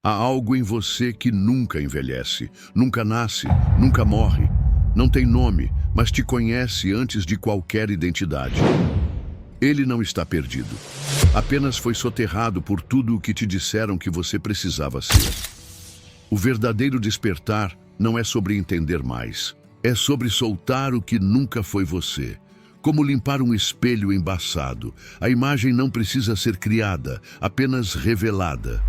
Há algo em você que nunca envelhece, nunca nasce, nunca morre. Não tem nome, mas te conhece antes de qualquer identidade. Ele não está perdido. Apenas foi soterrado por tudo o que te disseram que você precisava ser. O verdadeiro despertar não é sobre entender mais. É sobre soltar o que nunca foi você. Como limpar um espelho embaçado. A imagem não precisa ser criada, apenas revelada.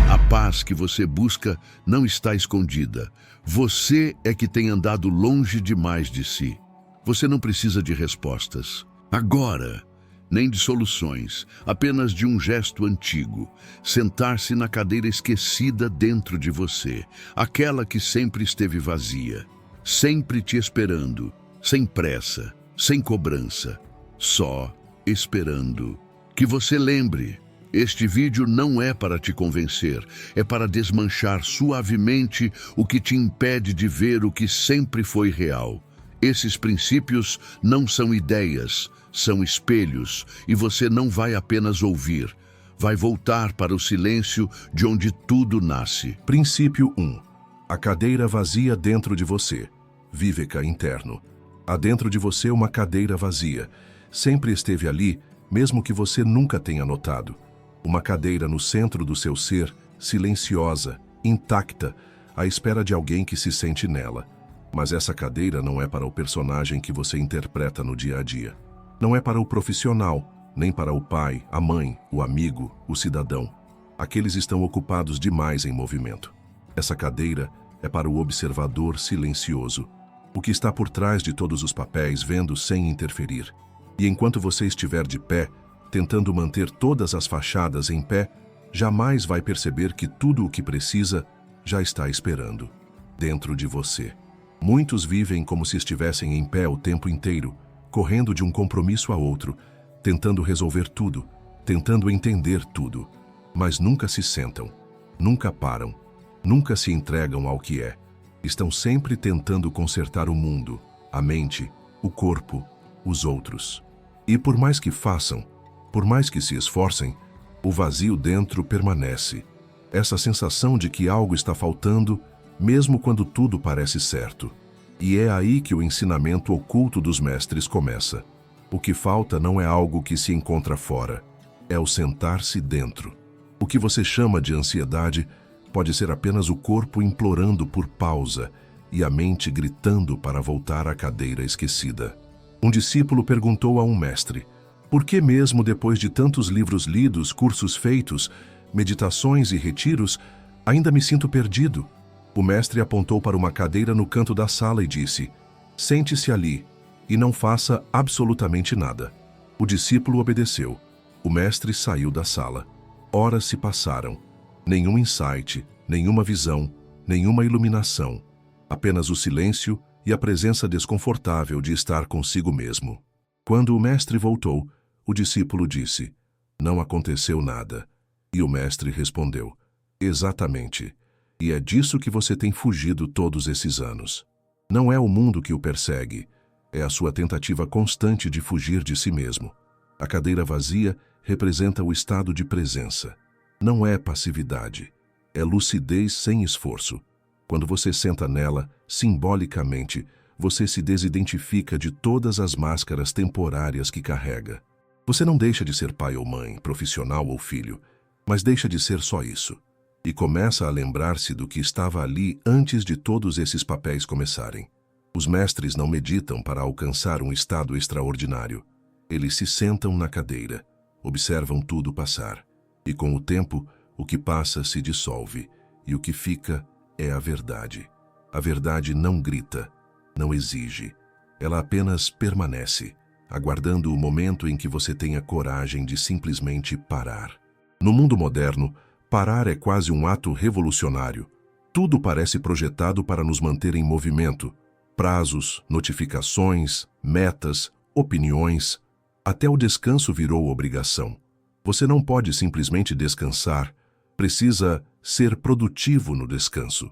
A paz que você busca não está escondida. Você é que tem andado longe demais de si. Você não precisa de respostas. Agora, nem de soluções, apenas de um gesto antigo. Sentar-se na cadeira esquecida dentro de você. Aquela que sempre esteve vazia. Sempre te esperando. Sem pressa, sem cobrança. Só esperando. Que você lembre. Este vídeo não é para te convencer, é para desmanchar suavemente o que te impede de ver o que sempre foi real. Esses princípios não são ideias, são espelhos, e você não vai apenas ouvir, vai voltar para o silêncio de onde tudo nasce. Princípio 1. A cadeira vazia dentro de você. Viveka interno. Há dentro de você uma cadeira vazia. Sempre esteve ali, mesmo que você nunca tenha notado. Uma cadeira no centro do seu ser, silenciosa, intacta, à espera de alguém que se sente nela. Mas essa cadeira não é para o personagem que você interpreta no dia a dia. Não é para o profissional, nem para o pai, a mãe, o amigo, o cidadão. Aqueles estão ocupados demais em movimento. Essa cadeira é para o observador silencioso, o que está por trás de todos os papéis, vendo sem interferir. E enquanto você estiver de pé, tentando manter todas as fachadas em pé, jamais vai perceber que tudo o que precisa já está esperando, dentro de você. Muitos vivem como se estivessem em pé o tempo inteiro, correndo de um compromisso a outro, tentando resolver tudo, tentando entender tudo, mas nunca se sentam, nunca param, nunca se entregam ao que é. Estão sempre tentando consertar o mundo, a mente, o corpo, os outros. E por mais que façam, por mais que se esforcem, o vazio dentro permanece. Essa sensação de que algo está faltando, mesmo quando tudo parece certo. E é aí que o ensinamento oculto dos mestres começa. O que falta não é algo que se encontra fora, é o sentar-se dentro. O que você chama de ansiedade pode ser apenas o corpo implorando por pausa e a mente gritando para voltar à cadeira esquecida. Um discípulo perguntou a um mestre: por que mesmo depois de tantos livros lidos, cursos feitos, meditações e retiros, ainda me sinto perdido? O mestre apontou para uma cadeira no canto da sala e disse: sente-se ali e não faça absolutamente nada. O discípulo obedeceu. O mestre saiu da sala. Horas se passaram. Nenhum insight, nenhuma visão, nenhuma iluminação. Apenas o silêncio e a presença desconfortável de estar consigo mesmo. Quando o mestre voltou, o discípulo disse: não aconteceu nada. E o mestre respondeu: exatamente. E é disso que você tem fugido todos esses anos. Não é o mundo que o persegue, é a sua tentativa constante de fugir de si mesmo. A cadeira vazia representa o estado de presença. Não é passividade, é lucidez sem esforço. Quando você senta nela, simbolicamente, você se desidentifica de todas as máscaras temporárias que carrega. Você não deixa de ser pai ou mãe, profissional ou filho, mas deixa de ser só isso. E começa a lembrar-se do que estava ali antes de todos esses papéis começarem. Os mestres não meditam para alcançar um estado extraordinário. Eles se sentam na cadeira, observam tudo passar. E com o tempo, o que passa se dissolve, e o que fica é a verdade. A verdade não grita, não exige. Ela apenas permanece, aguardando o momento em que você tenha coragem de simplesmente parar. No mundo moderno, parar é quase um ato revolucionário. Tudo parece projetado para nos manter em movimento. Prazos, notificações, metas, opiniões. Até o descanso virou obrigação. Você não pode simplesmente descansar, precisa ser produtivo no descanso.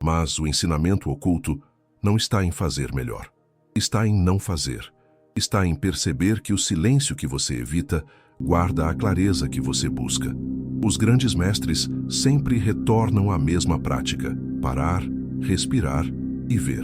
Mas o ensinamento oculto não está em fazer melhor. Está em não fazer. Está em perceber que o silêncio que você evita Guarda a clareza que você busca. Os grandes mestres sempre retornam à mesma prática: parar, respirar e ver.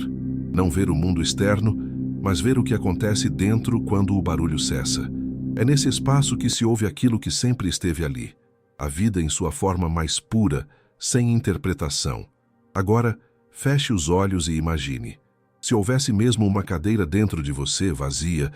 Não ver o mundo externo, mas ver o que acontece dentro quando o barulho cessa. É nesse espaço que se ouve aquilo que sempre esteve ali. A vida em sua forma mais pura, sem interpretação. Agora, feche os olhos e imagine. Se houvesse mesmo uma cadeira dentro de você, vazia,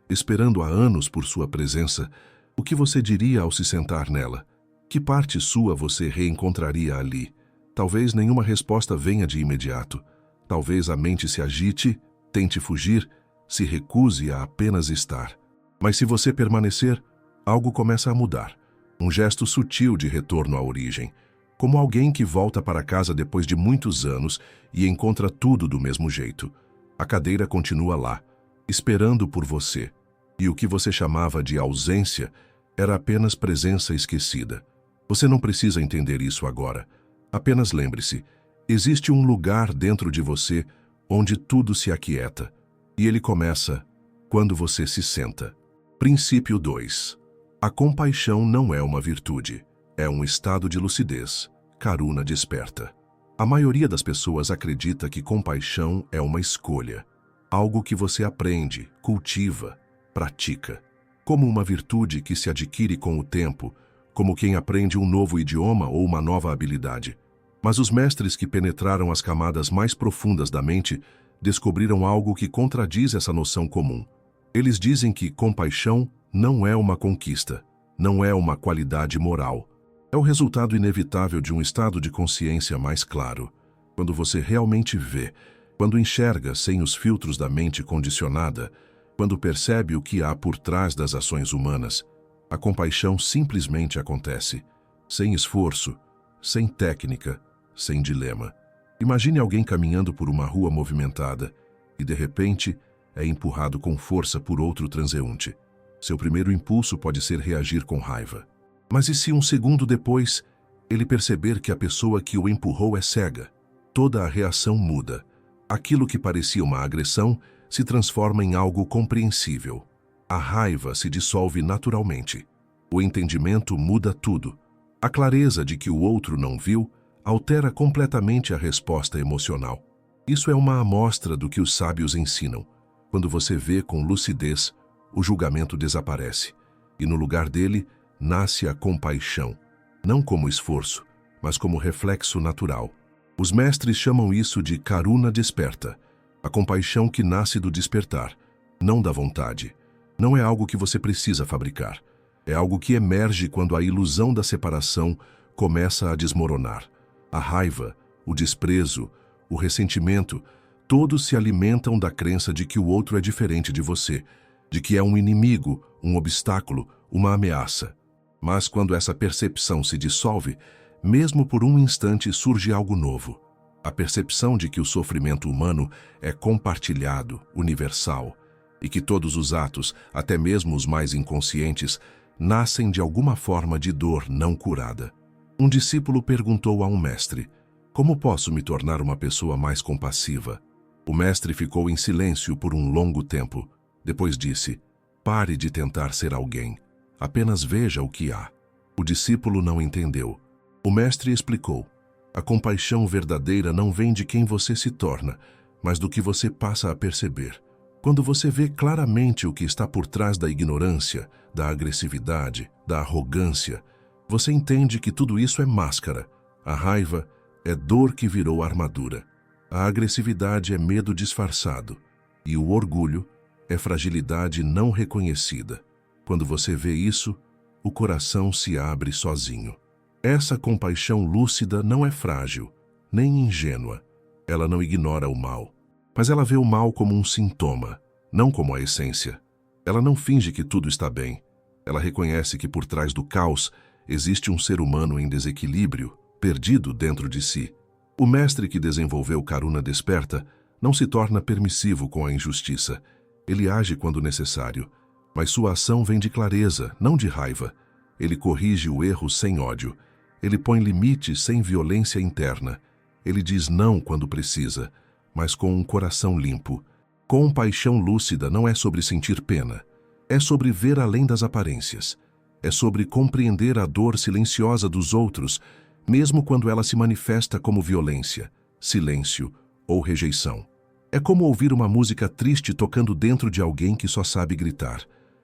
esperando há anos por sua presença, o que você diria ao se sentar nela? Que parte sua você reencontraria ali? Talvez nenhuma resposta venha de imediato. Talvez a mente se agite, tente fugir, se recuse a apenas estar. Mas se você permanecer, algo começa a mudar. Um gesto sutil de retorno à origem. Como alguém que volta para casa depois de muitos anos e encontra tudo do mesmo jeito. A cadeira continua lá, esperando por você. E o que você chamava de ausência era apenas presença esquecida. Você não precisa entender isso agora. Apenas lembre-se, existe um lugar dentro de você onde tudo se aquieta. E ele começa quando você se senta. Princípio 2. A compaixão não é uma virtude, é um estado de lucidez. Karuna desperta. A maioria das pessoas acredita que compaixão é uma escolha, algo que você aprende, cultiva, pratica, como uma virtude que se adquire com o tempo, como quem aprende um novo idioma ou uma nova habilidade. Mas os mestres que penetraram as camadas mais profundas da mente descobriram algo que contradiz essa noção comum. Eles dizem que compaixão não é uma conquista, não é uma qualidade moral. É o resultado inevitável de um estado de consciência mais claro. Quando você realmente vê, quando enxerga sem os filtros da mente condicionada, quando percebe o que há por trás das ações humanas, a compaixão simplesmente acontece, sem esforço, sem técnica, sem dilema. Imagine alguém caminhando por uma rua movimentada e, de repente, é empurrado com força por outro transeunte. Seu primeiro impulso pode ser reagir com raiva. Mas e se um segundo depois, ele perceber que a pessoa que o empurrou é cega? Toda a reação muda. Aquilo que parecia uma agressão se transforma em algo compreensível. A raiva se dissolve naturalmente. O entendimento muda tudo. A clareza de que o outro não viu altera completamente a resposta emocional. Isso é uma amostra do que os sábios ensinam. Quando você vê com lucidez, o julgamento desaparece, e no lugar dele nasce a compaixão, não como esforço, mas como reflexo natural. Os mestres chamam isso de Karuna desperta, a compaixão que nasce do despertar, não da vontade. Não é algo que você precisa fabricar. É algo que emerge quando a ilusão da separação começa a desmoronar. A raiva, o desprezo, o ressentimento, todos se alimentam da crença de que o outro é diferente de você, de que é um inimigo, um obstáculo, uma ameaça. Mas quando essa percepção se dissolve, mesmo por um instante surge algo novo. A percepção de que o sofrimento humano é compartilhado, universal, e que todos os atos, até mesmo os mais inconscientes, nascem de alguma forma de dor não curada. Um discípulo perguntou a um mestre: como posso me tornar uma pessoa mais compassiva? O mestre ficou em silêncio por um longo tempo. Depois disse: pare de tentar ser alguém. Apenas veja o que há. O discípulo não entendeu. O mestre explicou: a compaixão verdadeira não vem de quem você se torna, mas do que você passa a perceber. Quando você vê claramente o que está por trás da ignorância, da agressividade, da arrogância, você entende que tudo isso é máscara. A raiva é dor que virou armadura. A agressividade é medo disfarçado. E o orgulho é fragilidade não reconhecida. Quando você vê isso, o coração se abre sozinho. Essa compaixão lúcida não é frágil, nem ingênua. Ela não ignora o mal, mas ela vê o mal como um sintoma, não como a essência. Ela não finge que tudo está bem. Ela reconhece que por trás do caos existe um ser humano em desequilíbrio, perdido dentro de si. O mestre que desenvolveu Karuna Desperta não se torna permissivo com a injustiça. Ele age quando necessário, mas sua ação vem de clareza, não de raiva. Ele corrige o erro sem ódio. Ele põe limites sem violência interna. Ele diz não quando precisa, mas com um coração limpo. Compaixão lúcida não é sobre sentir pena. É sobre ver além das aparências. É sobre compreender a dor silenciosa dos outros, mesmo quando ela se manifesta como violência, silêncio ou rejeição. É como ouvir uma música triste tocando dentro de alguém que só sabe gritar.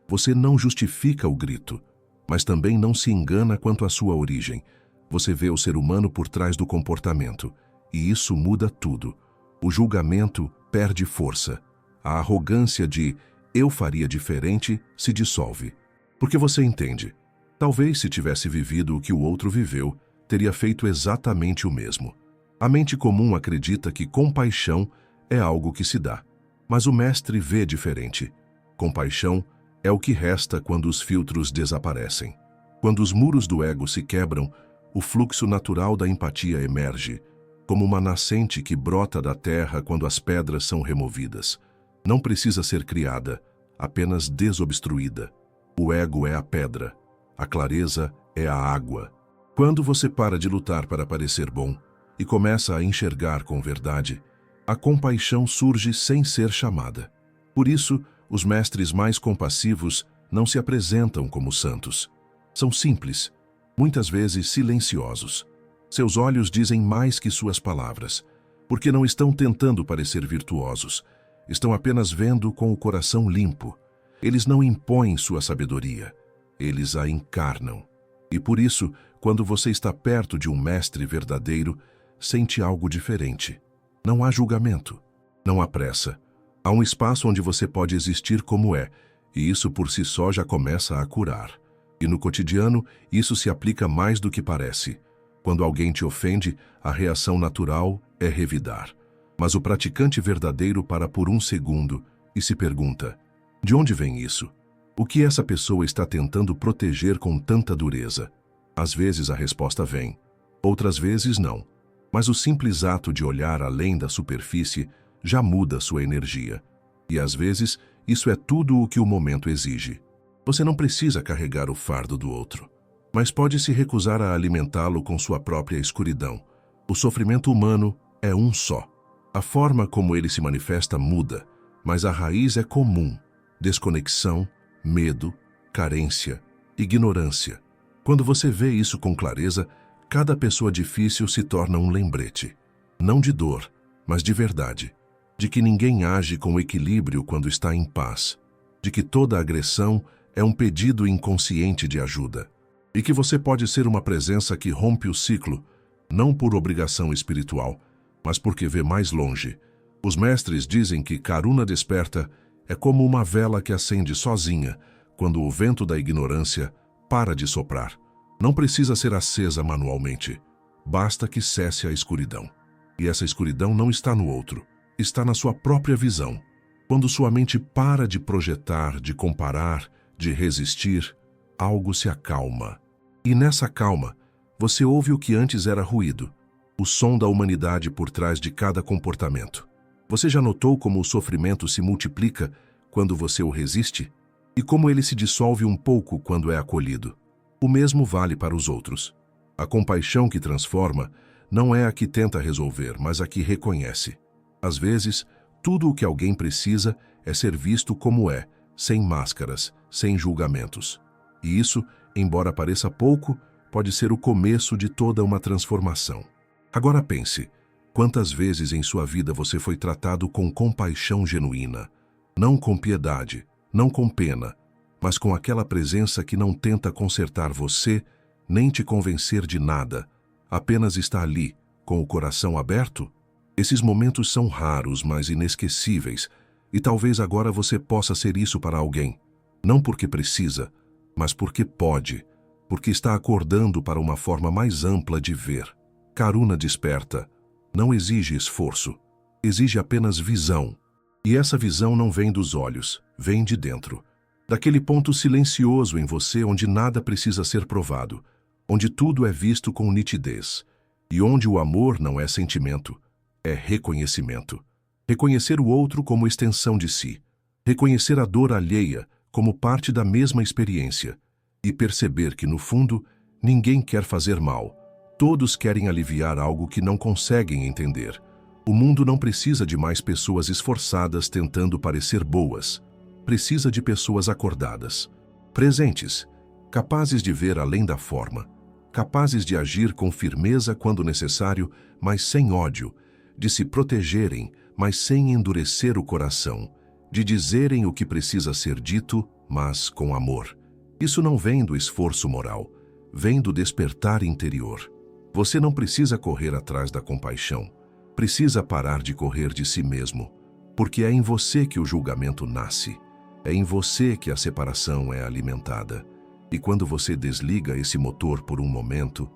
Você não justifica o grito, mas também não se engana quanto à sua origem. Você vê o ser humano por trás do comportamento, e isso muda tudo. O julgamento perde força. A arrogância de "eu faria diferente" se dissolve. Porque você entende. Talvez se tivesse vivido o que o outro viveu, teria feito exatamente o mesmo. A mente comum acredita que compaixão é algo que se dá. Mas o mestre vê diferente. Compaixão é o que resta quando os filtros desaparecem. Quando os muros do ego se quebram, o fluxo natural da empatia emerge, como uma nascente que brota da terra quando as pedras são removidas. Não precisa ser criada, apenas desobstruída. O ego é a pedra, a clareza é a água. Quando você para de lutar para parecer bom e começa a enxergar com verdade, a compaixão surge sem ser chamada. Por isso, os mestres mais compassivos não se apresentam como santos. São simples, muitas vezes silenciosos. Seus olhos dizem mais que suas palavras, porque não estão tentando parecer virtuosos. Estão apenas vendo com o coração limpo. Eles não impõem sua sabedoria, eles a encarnam. E por isso, quando você está perto de um mestre verdadeiro, sente algo diferente. Não há julgamento, não há pressa. Há um espaço onde você pode existir como é, e isso por si só já começa a curar. E no cotidiano, isso se aplica mais do que parece. Quando alguém te ofende, a reação natural é revidar. Mas o praticante verdadeiro para por um segundo e se pergunta: de onde vem isso? O que essa pessoa está tentando proteger com tanta dureza? Às vezes a resposta vem, outras vezes não. Mas o simples ato de olhar além da superfície já muda sua energia. E às vezes, isso é tudo o que o momento exige. Você não precisa carregar o fardo do outro, mas pode se recusar a alimentá-lo com sua própria escuridão. O sofrimento humano é um só. A forma como ele se manifesta muda, mas a raiz é comum: desconexão, medo, carência, ignorância. Quando você vê isso com clareza, cada pessoa difícil se torna um lembrete. Não de dor, mas de verdade. De que ninguém age com equilíbrio quando está em paz. De que toda agressão é um pedido inconsciente de ajuda. E que você pode ser uma presença que rompe o ciclo, não por obrigação espiritual, mas porque vê mais longe. Os mestres dizem que Karuna desperta é como uma vela que acende sozinha quando o vento da ignorância para de soprar. Não precisa ser acesa manualmente. Basta que cesse a escuridão. E essa escuridão não está no outro, está na sua própria visão. Quando sua mente para de projetar, de comparar, de resistir, algo se acalma. E nessa calma, você ouve o que antes era ruído, o som da humanidade por trás de cada comportamento. Você já notou como o sofrimento se multiplica quando você o resiste? E como ele se dissolve um pouco quando é acolhido? O mesmo vale para os outros. A compaixão que transforma não é a que tenta resolver, mas a que reconhece. Às vezes, tudo o que alguém precisa é ser visto como é, sem máscaras, sem julgamentos. E isso, embora pareça pouco, pode ser o começo de toda uma transformação. Agora pense, quantas vezes em sua vida você foi tratado com compaixão genuína, não com piedade, não com pena, mas com aquela presença que não tenta consertar você, nem te convencer de nada, apenas está ali, com o coração aberto? Esses momentos são raros, mas inesquecíveis, e talvez agora você possa ser isso para alguém, não porque precisa, mas porque pode, porque está acordando para uma forma mais ampla de ver. Karuna desperta não exige esforço, exige apenas visão. E essa visão não vem dos olhos, vem de dentro. Daquele ponto silencioso em você onde nada precisa ser provado, onde tudo é visto com nitidez, e onde o amor não é sentimento, é reconhecimento. Reconhecer o outro como extensão de si, reconhecer a dor alheia como parte da mesma experiência, e perceber que, no fundo, ninguém quer fazer mal. Todos querem aliviar algo que não conseguem entender. O mundo não precisa de mais pessoas esforçadas tentando parecer boas. Precisa de pessoas acordadas, presentes, capazes de ver além da forma, capazes de agir com firmeza quando necessário, mas sem ódio, de se protegerem, mas sem endurecer o coração, de dizerem o que precisa ser dito, mas com amor. Isso não vem do esforço moral, vem do despertar interior. Você não precisa correr atrás da compaixão, precisa parar de correr de si mesmo, porque é em você que o julgamento nasce, é em você que a separação é alimentada. E quando você desliga esse motor por um momento,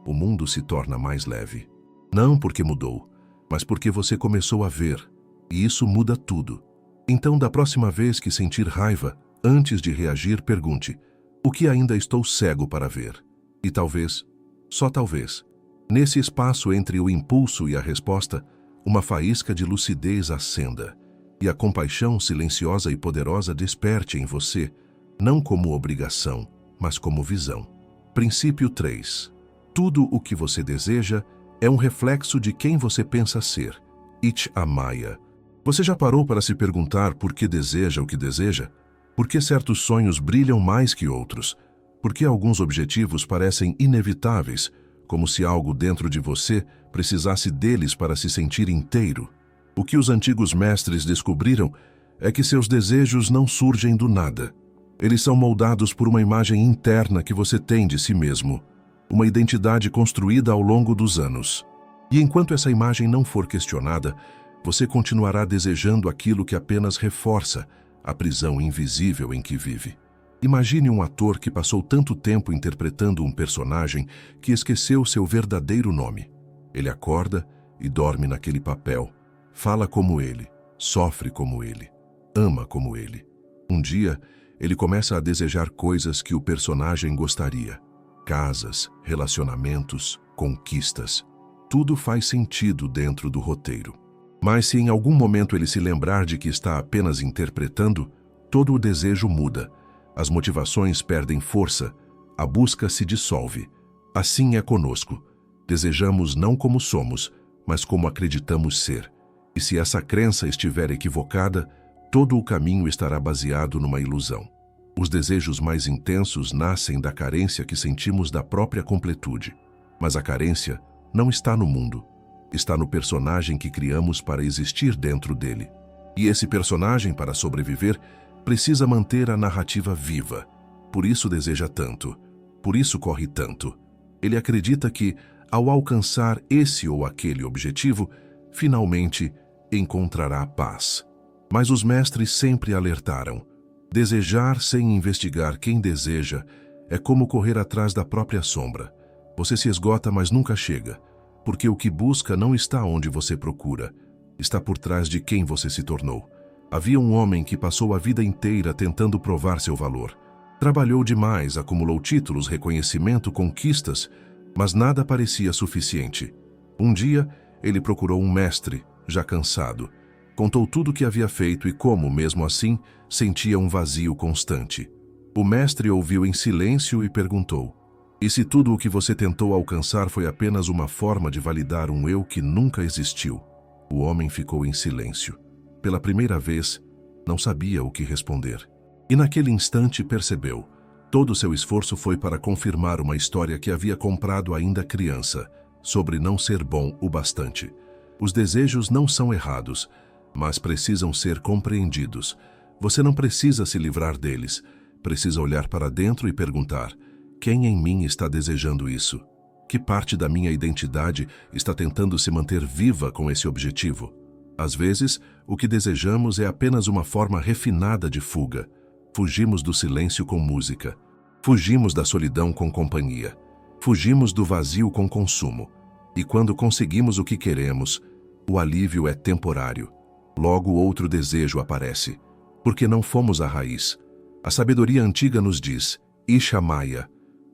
o mundo se torna mais leve. Não porque mudou, mas porque você começou a ver, e isso muda tudo. Então, da próxima vez que sentir raiva, antes de reagir, pergunte: o que ainda estou cego para ver? E talvez, só talvez, nesse espaço entre o impulso e a resposta, uma faísca de lucidez acenda, e a compaixão silenciosa e poderosa desperte em você, não como obrigação, mas como visão. Princípio 3. Tudo o que você deseja é um reflexo de quem você pensa ser. Ich Amaya. Você já parou para se perguntar por que deseja o que deseja? Por que certos sonhos brilham mais que outros? Por que alguns objetivos parecem inevitáveis, como se algo dentro de você precisasse deles para se sentir inteiro? O que os antigos mestres descobriram é que seus desejos não surgem do nada. Eles são moldados por uma imagem interna que você tem de si mesmo, uma identidade construída ao longo dos anos. E enquanto essa imagem não for questionada, você continuará desejando aquilo que apenas reforça a prisão invisível em que vive. Imagine um ator que passou tanto tempo interpretando um personagem que esqueceu seu verdadeiro nome. Ele acorda e dorme naquele papel, fala como ele, sofre como ele, ama como ele. Um dia, ele começa a desejar coisas que o personagem gostaria. Casas, relacionamentos, conquistas. Tudo faz sentido dentro do roteiro. Mas se em algum momento ele se lembrar de que está apenas interpretando, todo o desejo muda. As motivações perdem força, a busca se dissolve. Assim é conosco. Desejamos não como somos, mas como acreditamos ser. E se essa crença estiver equivocada, todo o caminho estará baseado numa ilusão. Os desejos mais intensos nascem da carência que sentimos da própria completude. Mas a carência não está no mundo. Está no personagem que criamos para existir dentro dele. E esse personagem, para sobreviver, precisa manter a narrativa viva. Por isso deseja tanto. Por isso corre tanto. Ele acredita que, ao alcançar esse ou aquele objetivo, finalmente encontrará paz. Mas os mestres sempre alertaram: desejar sem investigar quem deseja é como correr atrás da própria sombra. Você se esgota, mas nunca chega, porque o que busca não está onde você procura, está por trás de quem você se tornou. Havia um homem que passou a vida inteira tentando provar seu valor. Trabalhou demais, acumulou títulos, reconhecimento, conquistas, mas nada parecia suficiente. Um dia, ele procurou um mestre, já cansado. Contou tudo o que havia feito e como, mesmo assim, sentia um vazio constante. O mestre ouviu em silêncio e perguntou: e se tudo o que você tentou alcançar foi apenas uma forma de validar um eu que nunca existiu? O homem ficou em silêncio. Pela primeira vez, não sabia o que responder. E naquele instante percebeu: todo o seu esforço foi para confirmar uma história que havia comprado ainda criança, sobre não ser bom o bastante. Os desejos não são errados, mas precisam ser compreendidos. Você não precisa se livrar deles, precisa olhar para dentro e perguntar: quem em mim está desejando isso? Que parte da minha identidade está tentando se manter viva com esse objetivo? Às vezes, o que desejamos é apenas uma forma refinada de fuga. Fugimos do silêncio com música. Fugimos da solidão com companhia. Fugimos do vazio com consumo. E quando conseguimos o que queremos, o alívio é temporário. Logo outro desejo aparece. Porque não fomos a raiz. A sabedoria antiga nos diz: Ich Amaya.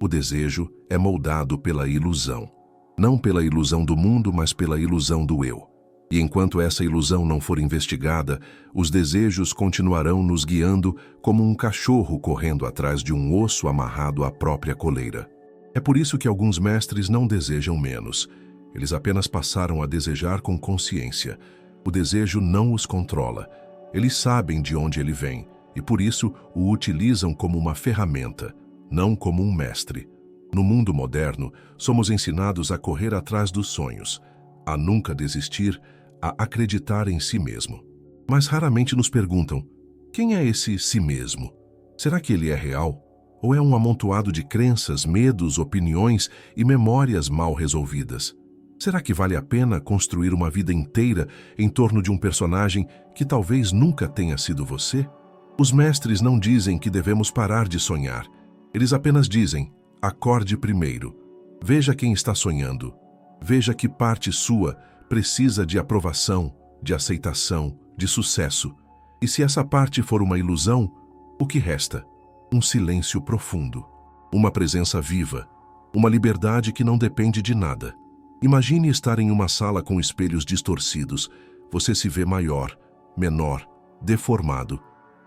O desejo é moldado pela ilusão. Não pela ilusão do mundo, mas pela ilusão do eu. E enquanto essa ilusão não for investigada, os desejos continuarão nos guiando como um cachorro correndo atrás de um osso amarrado à própria coleira. É por isso que alguns mestres não desejam menos. Eles apenas passaram a desejar com consciência. O desejo não os controla. Eles sabem de onde ele vem e por isso o utilizam como uma ferramenta, não como um mestre. No mundo moderno, somos ensinados a correr atrás dos sonhos, a nunca desistir, a acreditar em si mesmo. Mas raramente nos perguntam: quem é esse si mesmo? Será que ele é real? Ou é um amontoado de crenças, medos, opiniões e memórias mal resolvidas? Será que vale a pena construir uma vida inteira em torno de um personagem que talvez nunca tenha sido você? Os mestres não dizem que devemos parar de sonhar. Eles apenas dizem: acorde primeiro. Veja quem está sonhando. Veja que parte sua precisa de aprovação, de aceitação, de sucesso. E se essa parte for uma ilusão, o que resta? Um silêncio profundo, uma presença viva, uma liberdade que não depende de nada. Imagine estar em uma sala com espelhos distorcidos. Você se vê maior, menor, deformado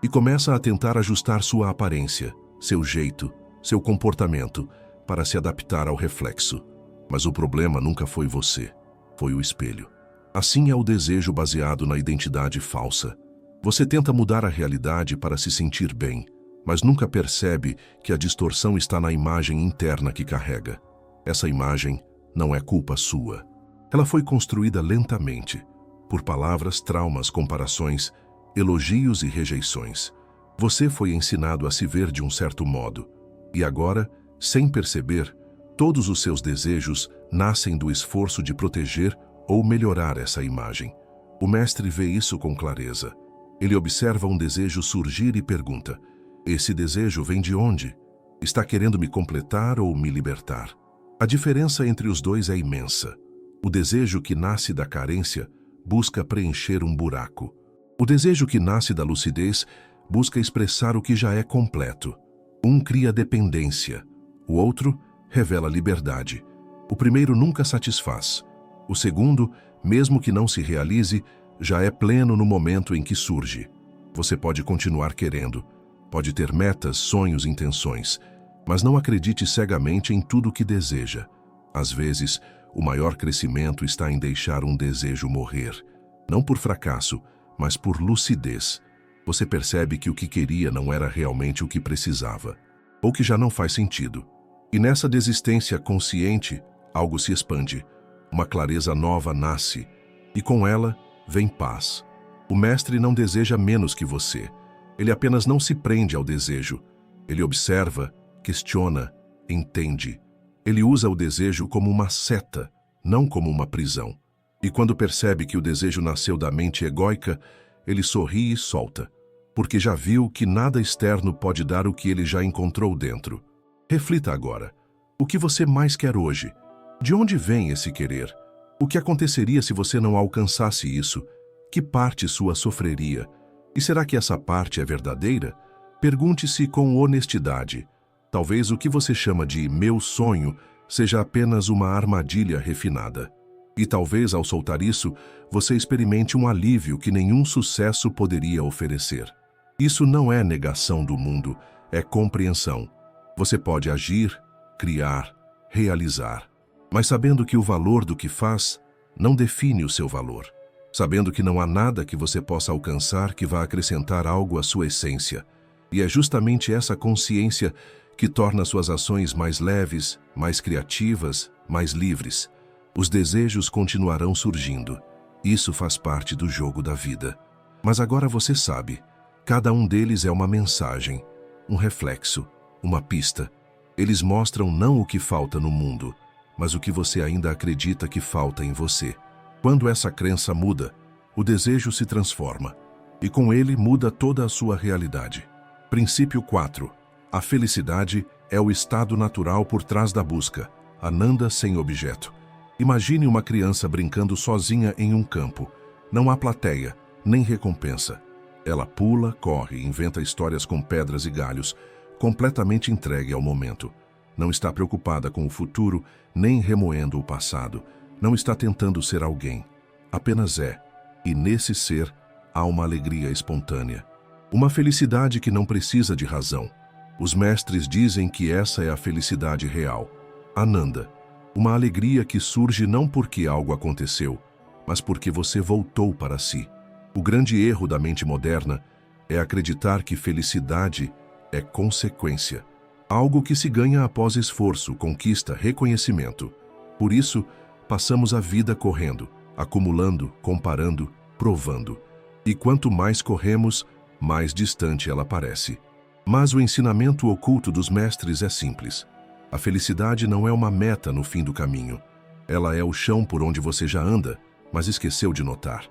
e começa a tentar ajustar sua aparência, seu jeito, seu comportamento para se adaptar ao reflexo. Mas o problema nunca foi você, foi o espelho. Assim é o desejo baseado na identidade falsa. Você tenta mudar a realidade para se sentir bem, mas nunca percebe que a distorção está na imagem interna que carrega. Essa imagem não é culpa sua. Ela foi construída lentamente, por palavras, traumas, comparações, elogios e rejeições. Você foi ensinado a se ver de um certo modo, e agora, sem perceber, todos os seus desejos nascem do esforço de proteger ou melhorar essa imagem. O mestre vê isso com clareza. Ele observa um desejo surgir e pergunta: esse desejo vem de onde? Está querendo me completar ou me libertar? A diferença entre os dois é imensa. O desejo que nasce da carência busca preencher um buraco. O desejo que nasce da lucidez busca expressar o que já é completo. Um cria dependência, o outro revela liberdade. O primeiro nunca satisfaz. O segundo, mesmo que não se realize, já é pleno no momento em que surge. Você pode continuar querendo, pode ter metas, sonhos, intenções, mas não acredite cegamente em tudo o que deseja. Às vezes, o maior crescimento está em deixar um desejo morrer, não por fracasso, mas por lucidez. Você percebe que o que queria não era realmente o que precisava, ou que já não faz sentido. E nessa desistência consciente, algo se expande, uma clareza nova nasce, e com ela vem paz. O mestre não deseja menos que você. Ele apenas não se prende ao desejo. Ele observa, questiona, entende. Ele usa o desejo como uma seta, não como uma prisão. E quando percebe que o desejo nasceu da mente egóica, ele sorri e solta, porque já viu que nada externo pode dar o que ele já encontrou dentro. Reflita agora. O que você mais quer hoje? De onde vem esse querer? O que aconteceria se você não alcançasse isso? Que parte sua sofreria? E será que essa parte é verdadeira? Pergunte-se com honestidade. Talvez o que você chama de meu sonho seja apenas uma armadilha refinada. E talvez ao soltar isso, você experimente um alívio que nenhum sucesso poderia oferecer. Isso não é negação do mundo, é compreensão. Você pode agir, criar, realizar, mas sabendo que o valor do que faz não define o seu valor. Sabendo que não há nada que você possa alcançar que vá acrescentar algo à sua essência. E é justamente essa consciência que torna suas ações mais leves, mais criativas, mais livres. Os desejos continuarão surgindo. Isso faz parte do jogo da vida. Mas agora você sabe, cada um deles é uma mensagem, um reflexo, uma pista. Eles mostram não o que falta no mundo, mas o que você ainda acredita que falta em você. Quando essa crença muda, o desejo se transforma, e com ele muda toda a sua realidade. Princípio 4. A felicidade é o estado natural por trás da busca, Ananda sem objeto. Imagine uma criança brincando sozinha em um campo. Não há plateia, nem recompensa. Ela pula, corre, inventa histórias com pedras e galhos, completamente entregue ao momento. Não está preocupada com o futuro, nem remoendo o passado. Não está tentando ser alguém. Apenas é. E nesse ser, há uma alegria espontânea. Uma felicidade que não precisa de razão. Os mestres dizem que essa é a felicidade real. Ananda. Uma alegria que surge não porque algo aconteceu, mas porque você voltou para si. O grande erro da mente moderna é acreditar que felicidade é consequência. Algo que se ganha após esforço, conquista, reconhecimento. Por isso, passamos a vida correndo, acumulando, comparando, provando. E quanto mais corremos, mais distante ela parece. Mas o ensinamento oculto dos mestres é simples. A felicidade não é uma meta no fim do caminho. Ela é o chão por onde você já anda, mas esqueceu de notar.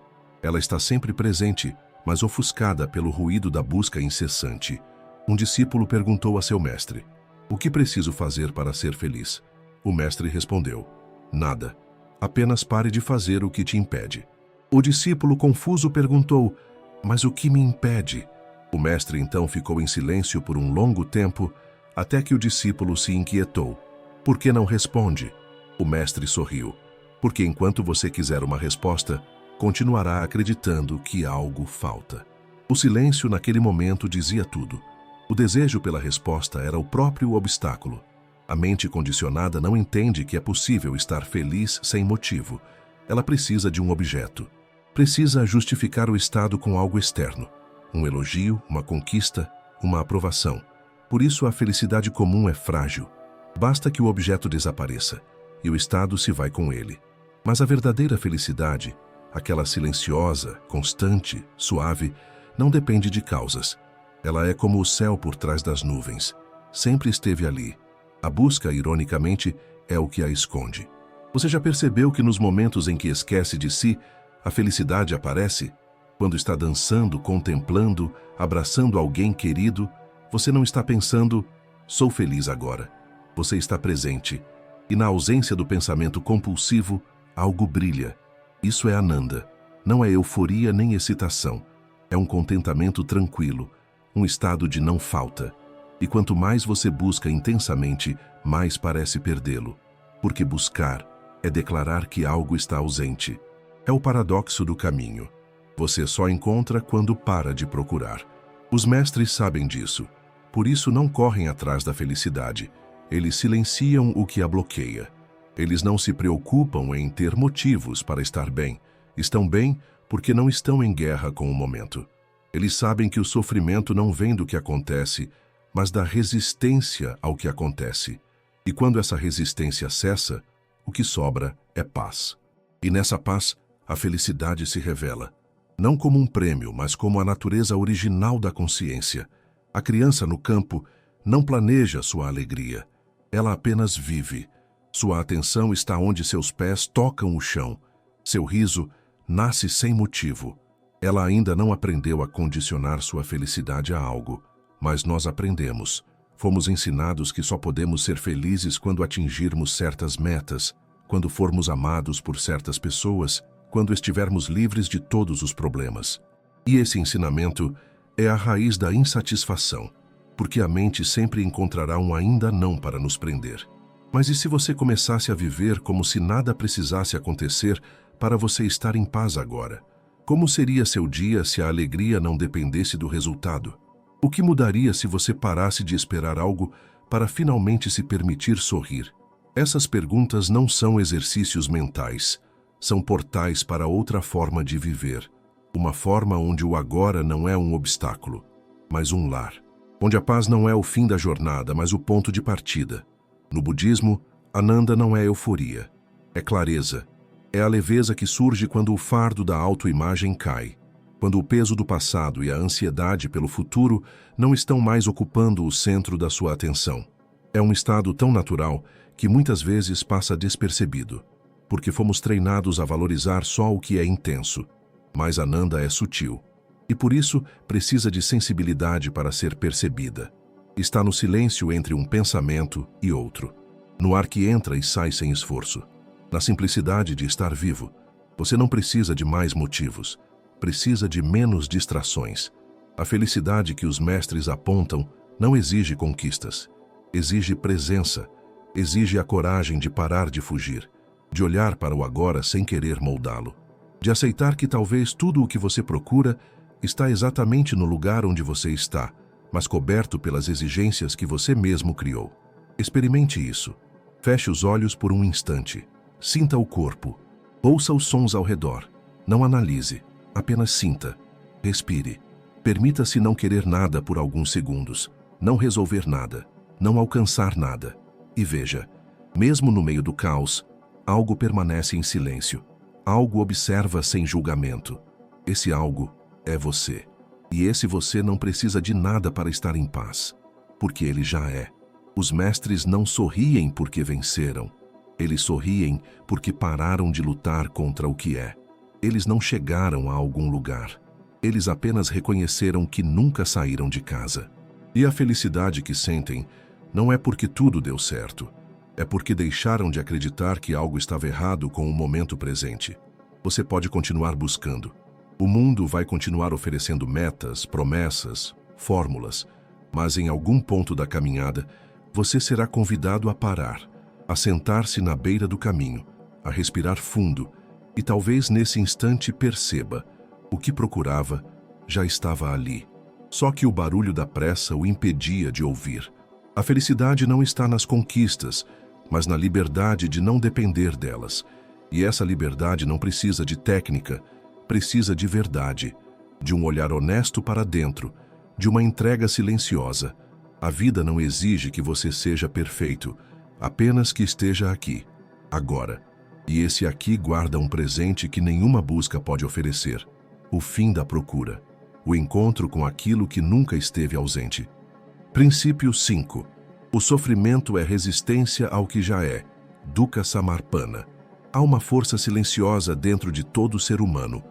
Ela está sempre presente, mas ofuscada pelo ruído da busca incessante. Um discípulo perguntou a seu mestre: "O que preciso fazer para ser feliz?" O mestre respondeu: "Nada. Apenas pare de fazer o que te impede." O discípulo confuso perguntou: "Mas o que me impede?" O mestre então ficou em silêncio por um longo tempo, até que o discípulo se inquietou. "Por que não responde?" O mestre sorriu. "Porque enquanto você quiser uma resposta, continuará acreditando que algo falta." O silêncio naquele momento dizia tudo. O desejo pela resposta era o próprio obstáculo. A mente condicionada não entende que é possível estar feliz sem motivo. Ela precisa de um objeto. Precisa justificar o estado com algo externo. Um elogio, uma conquista, uma aprovação. Por isso a felicidade comum é frágil. Basta que o objeto desapareça, e o estado se vai com ele. Mas a verdadeira felicidade, aquela silenciosa, constante, suave, não depende de causas. Ela é como o céu por trás das nuvens. Sempre esteve ali. A busca, ironicamente, é o que a esconde. Você já percebeu que nos momentos em que esquece de si, a felicidade aparece? Quando está dançando, contemplando, abraçando alguém querido, você não está pensando, "Sou feliz agora." Você está presente. E na ausência do pensamento compulsivo, algo brilha. Isso é Ananda. Não é euforia nem excitação. É um contentamento tranquilo, um estado de não falta. E quanto mais você busca intensamente, mais parece perdê-lo. Porque buscar é declarar que algo está ausente. É o paradoxo do caminho. Você só encontra quando para de procurar. Os mestres sabem disso. Por isso não correm atrás da felicidade. Eles silenciam o que a bloqueia. Eles não se preocupam em ter motivos para estar bem. Estão bem porque não estão em guerra com o momento. Eles sabem que o sofrimento não vem do que acontece, mas da resistência ao que acontece. E quando essa resistência cessa, o que sobra é paz. E nessa paz, a felicidade se revela. Não como um prêmio, mas como a natureza original da consciência. A criança no campo não planeja sua alegria. Ela apenas vive. Sua atenção está onde seus pés tocam o chão. Seu riso nasce sem motivo. Ela ainda não aprendeu a condicionar sua felicidade a algo, mas nós aprendemos. Fomos ensinados que só podemos ser felizes quando atingirmos certas metas, quando formos amados por certas pessoas, quando estivermos livres de todos os problemas. E esse ensinamento é a raiz da insatisfação, porque a mente sempre encontrará um ainda não para nos prender. Mas e se você começasse a viver como se nada precisasse acontecer para você estar em paz agora? Como seria seu dia se a alegria não dependesse do resultado? O que mudaria se você parasse de esperar algo para finalmente se permitir sorrir? Essas perguntas não são exercícios mentais, são portais para outra forma de viver. Uma forma onde o agora não é um obstáculo, mas um lar. Onde a paz não é o fim da jornada, mas o ponto de partida. No budismo, Ananda não é euforia, é clareza. É a leveza que surge quando o fardo da autoimagem cai, quando o peso do passado e a ansiedade pelo futuro não estão mais ocupando o centro da sua atenção. É um estado tão natural que muitas vezes passa despercebido, porque fomos treinados a valorizar só o que é intenso. Mas Ananda é sutil, e por isso precisa de sensibilidade para ser percebida. Está no silêncio entre um pensamento e outro, no ar que entra e sai sem esforço. Na simplicidade de estar vivo, você não precisa de mais motivos, precisa de menos distrações. A felicidade que os mestres apontam não exige conquistas, exige presença, exige a coragem de parar de fugir, de olhar para o agora sem querer moldá-lo, de aceitar que talvez tudo o que você procura está exatamente no lugar onde você está, mas coberto pelas exigências que você mesmo criou. Experimente isso. Feche os olhos por um instante. Sinta o corpo. Ouça os sons ao redor. Não analise, apenas sinta. Respire. Permita-se não querer nada por alguns segundos, não resolver nada. não alcançar nada. E veja, mesmo no meio do caos, algo permanece em silêncio. Algo observa sem julgamento. Esse algo é você. E esse você não precisa de nada para estar em paz, porque ele já é. Os mestres não sorriem porque venceram. Eles sorriem porque pararam de lutar contra o que é. Eles não chegaram a algum lugar. Eles apenas reconheceram que nunca saíram de casa. E a felicidade que sentem não é porque tudo deu certo. É porque deixaram de acreditar que algo estava errado com o momento presente. Você pode continuar buscando. O mundo vai continuar oferecendo metas, promessas, fórmulas, mas em algum ponto da caminhada, você será convidado a parar, a sentar-se na beira do caminho, a respirar fundo e talvez nesse instante perceba: o que procurava já estava ali. Só que o barulho da pressa o impedia de ouvir. A felicidade não está nas conquistas, mas na liberdade de não depender delas. E essa liberdade não precisa de técnica, precisa de verdade, de um olhar honesto para dentro, de uma entrega silenciosa. A vida não exige que você seja perfeito, apenas que esteja aqui, agora. E esse aqui guarda um presente que nenhuma busca pode oferecer: o fim da procura, o encontro com aquilo que nunca esteve ausente. Princípio 5. O sofrimento é resistência ao que já é. Dukkha Samarpana. Há uma força silenciosa dentro de todo ser humano,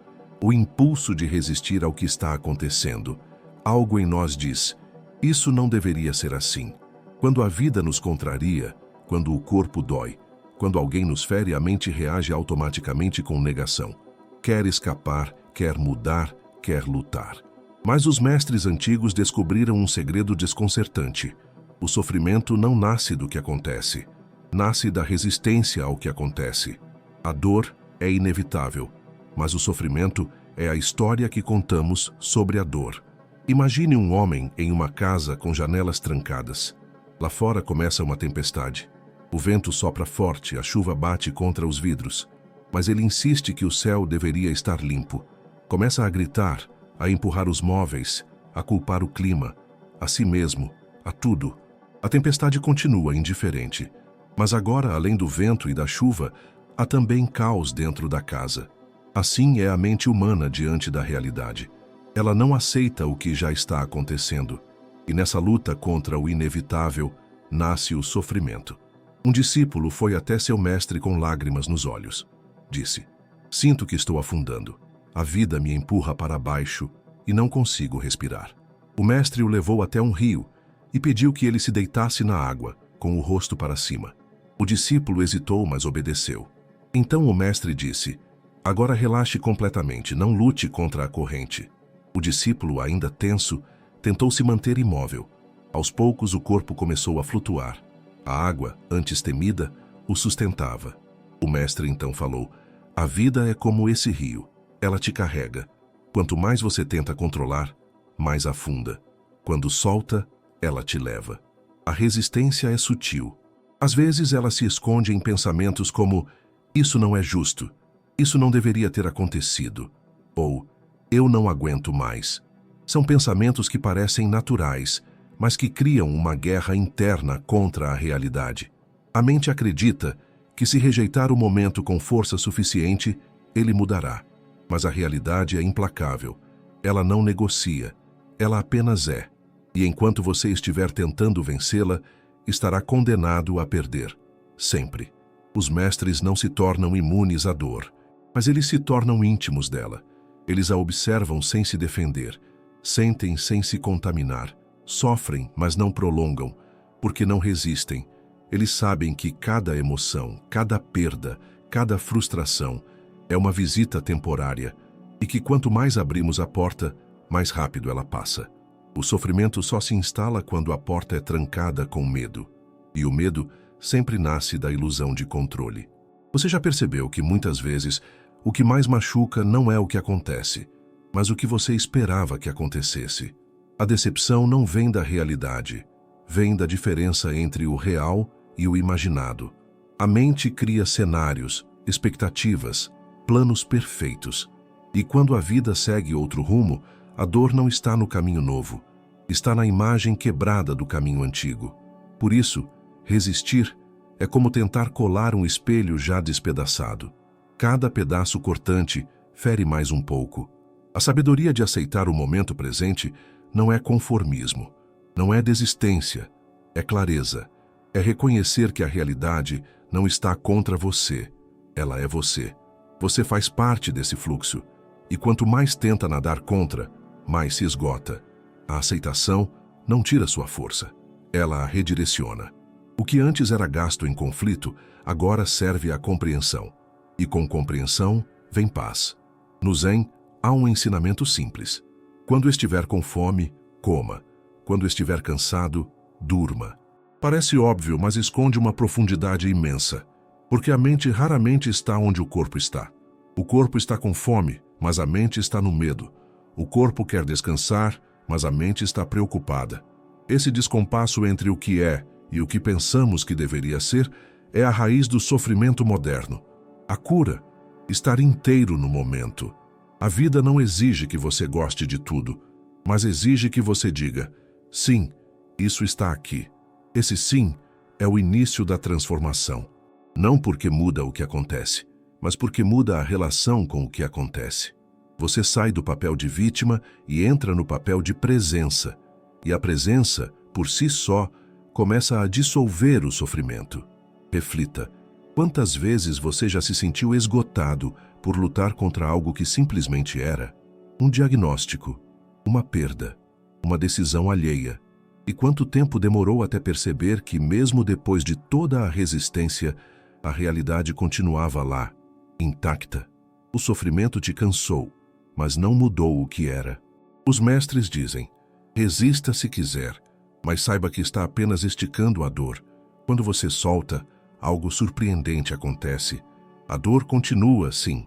o impulso de resistir ao que está acontecendo. Algo em nós diz: isso não deveria ser assim. Quando a vida nos contraria, quando o corpo dói, quando alguém nos fere, a mente reage automaticamente com negação. Quer escapar, quer mudar, quer lutar. Mas os mestres antigos descobriram um segredo desconcertante. O sofrimento não nasce do que acontece. Nasce da resistência ao que acontece. A dor é inevitável, mas o sofrimento é a história que contamos sobre a dor. Imagine um homem em uma casa com janelas trancadas. Lá fora começa uma tempestade. O vento sopra forte, a chuva bate contra os vidros. Mas ele insiste que o céu deveria estar limpo. Começa a gritar, a empurrar os móveis, a culpar o clima, a si mesmo, a tudo. A tempestade continua indiferente. Mas agora, além do vento e da chuva, há também caos dentro da casa. Assim é a mente humana diante da realidade. Ela não aceita o que já está acontecendo. E nessa luta contra o inevitável, nasce o sofrimento. Um discípulo foi até seu mestre com lágrimas nos olhos. Disse: sinto que estou afundando. A vida me empurra para baixo e não consigo respirar. O mestre o levou até um rio e pediu que ele se deitasse na água, com o rosto para cima. O discípulo hesitou, mas obedeceu. Então o mestre disse: agora relaxe completamente, não lute contra a corrente. O discípulo, ainda tenso, tentou se manter imóvel. Aos poucos o corpo começou a flutuar. A água, antes temida, o sustentava. O mestre então falou: a vida é como esse rio. Ela te carrega. Quanto mais você tenta controlar, mais afunda. Quando solta, ela te leva. A resistência é sutil. Às vezes ela se esconde em pensamentos como: isso não é justo, isso não deveria ter acontecido, ou eu não aguento mais. São pensamentos que parecem naturais, mas que criam uma guerra interna contra a realidade. A mente acredita que se rejeitar o momento com força suficiente, ele mudará. Mas a realidade é implacável. Ela não negocia, ela apenas é. E enquanto você estiver tentando vencê-la, estará condenado a perder. Sempre. Os mestres não se tornam imunes à dor, mas eles se tornam íntimos dela. Eles a observam sem se defender, sentem sem se contaminar, sofrem, mas não prolongam, porque não resistem. Eles sabem que cada emoção, cada perda, cada frustração é uma visita temporária e que quanto mais abrimos a porta, mais rápido ela passa. O sofrimento só se instala quando a porta é trancada com medo. E o medo sempre nasce da ilusão de controle. Você já percebeu que muitas vezes o que mais machuca não é o que acontece, mas o que você esperava que acontecesse? A decepção não vem da realidade, vem da diferença entre o real e o imaginado. A mente cria cenários, expectativas, planos perfeitos. E quando a vida segue outro rumo, a dor não está no caminho novo, está na imagem quebrada do caminho antigo. Por isso, resistir é como tentar colar um espelho já despedaçado. Cada pedaço cortante fere mais um pouco. A sabedoria de aceitar o momento presente não é conformismo, não é desistência, é clareza. É reconhecer que a realidade não está contra você, ela é você. Você faz parte desse fluxo, e quanto mais tenta nadar contra, mais se esgota. A aceitação não tira sua força, ela a redireciona. O que antes era gasto em conflito, agora serve à compreensão. E com compreensão, vem paz. No Zen, há um ensinamento simples. Quando estiver com fome, coma. Quando estiver cansado, durma. Parece óbvio, mas esconde uma profundidade imensa. Porque a mente raramente está onde o corpo está. O corpo está com fome, mas a mente está no medo. O corpo quer descansar, mas a mente está preocupada. Esse descompasso entre o que é e o que pensamos que deveria ser é a raiz do sofrimento moderno. A cura, estar inteiro no momento. A vida não exige que você goste de tudo, mas exige que você diga, sim, isso está aqui. Esse sim é o início da transformação. Não porque muda o que acontece, mas porque muda a relação com o que acontece. Você sai do papel de vítima e entra no papel de presença. E a presença, por si só, começa a dissolver o sofrimento. Reflita, quantas vezes você já se sentiu esgotado por lutar contra algo que simplesmente era? Um diagnóstico, uma perda, uma decisão alheia. E quanto tempo demorou até perceber que, mesmo depois de toda a resistência, a realidade continuava lá, intacta. O sofrimento te cansou, mas não mudou o que era. Os mestres dizem, resista se quiser, mas saiba que está apenas esticando a dor. Quando você solta, algo surpreendente acontece. A dor continua, sim,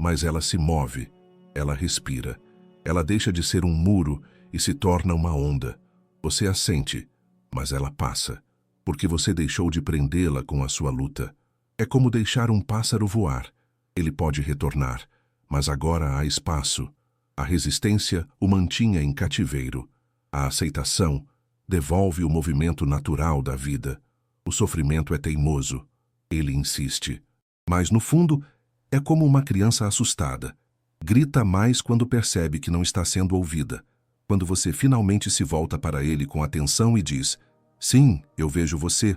mas ela se move, ela respira. Ela deixa de ser um muro e se torna uma onda. Você a sente, mas ela passa, porque você deixou de prendê-la com a sua luta. É como deixar um pássaro voar. Ele pode retornar, mas agora há espaço. A resistência o mantinha em cativeiro. A aceitação devolve o movimento natural da vida. O sofrimento é teimoso. Ele insiste. Mas, no fundo, é como uma criança assustada. Grita mais quando percebe que não está sendo ouvida. Quando você finalmente se volta para ele com atenção e diz, sim, eu vejo você,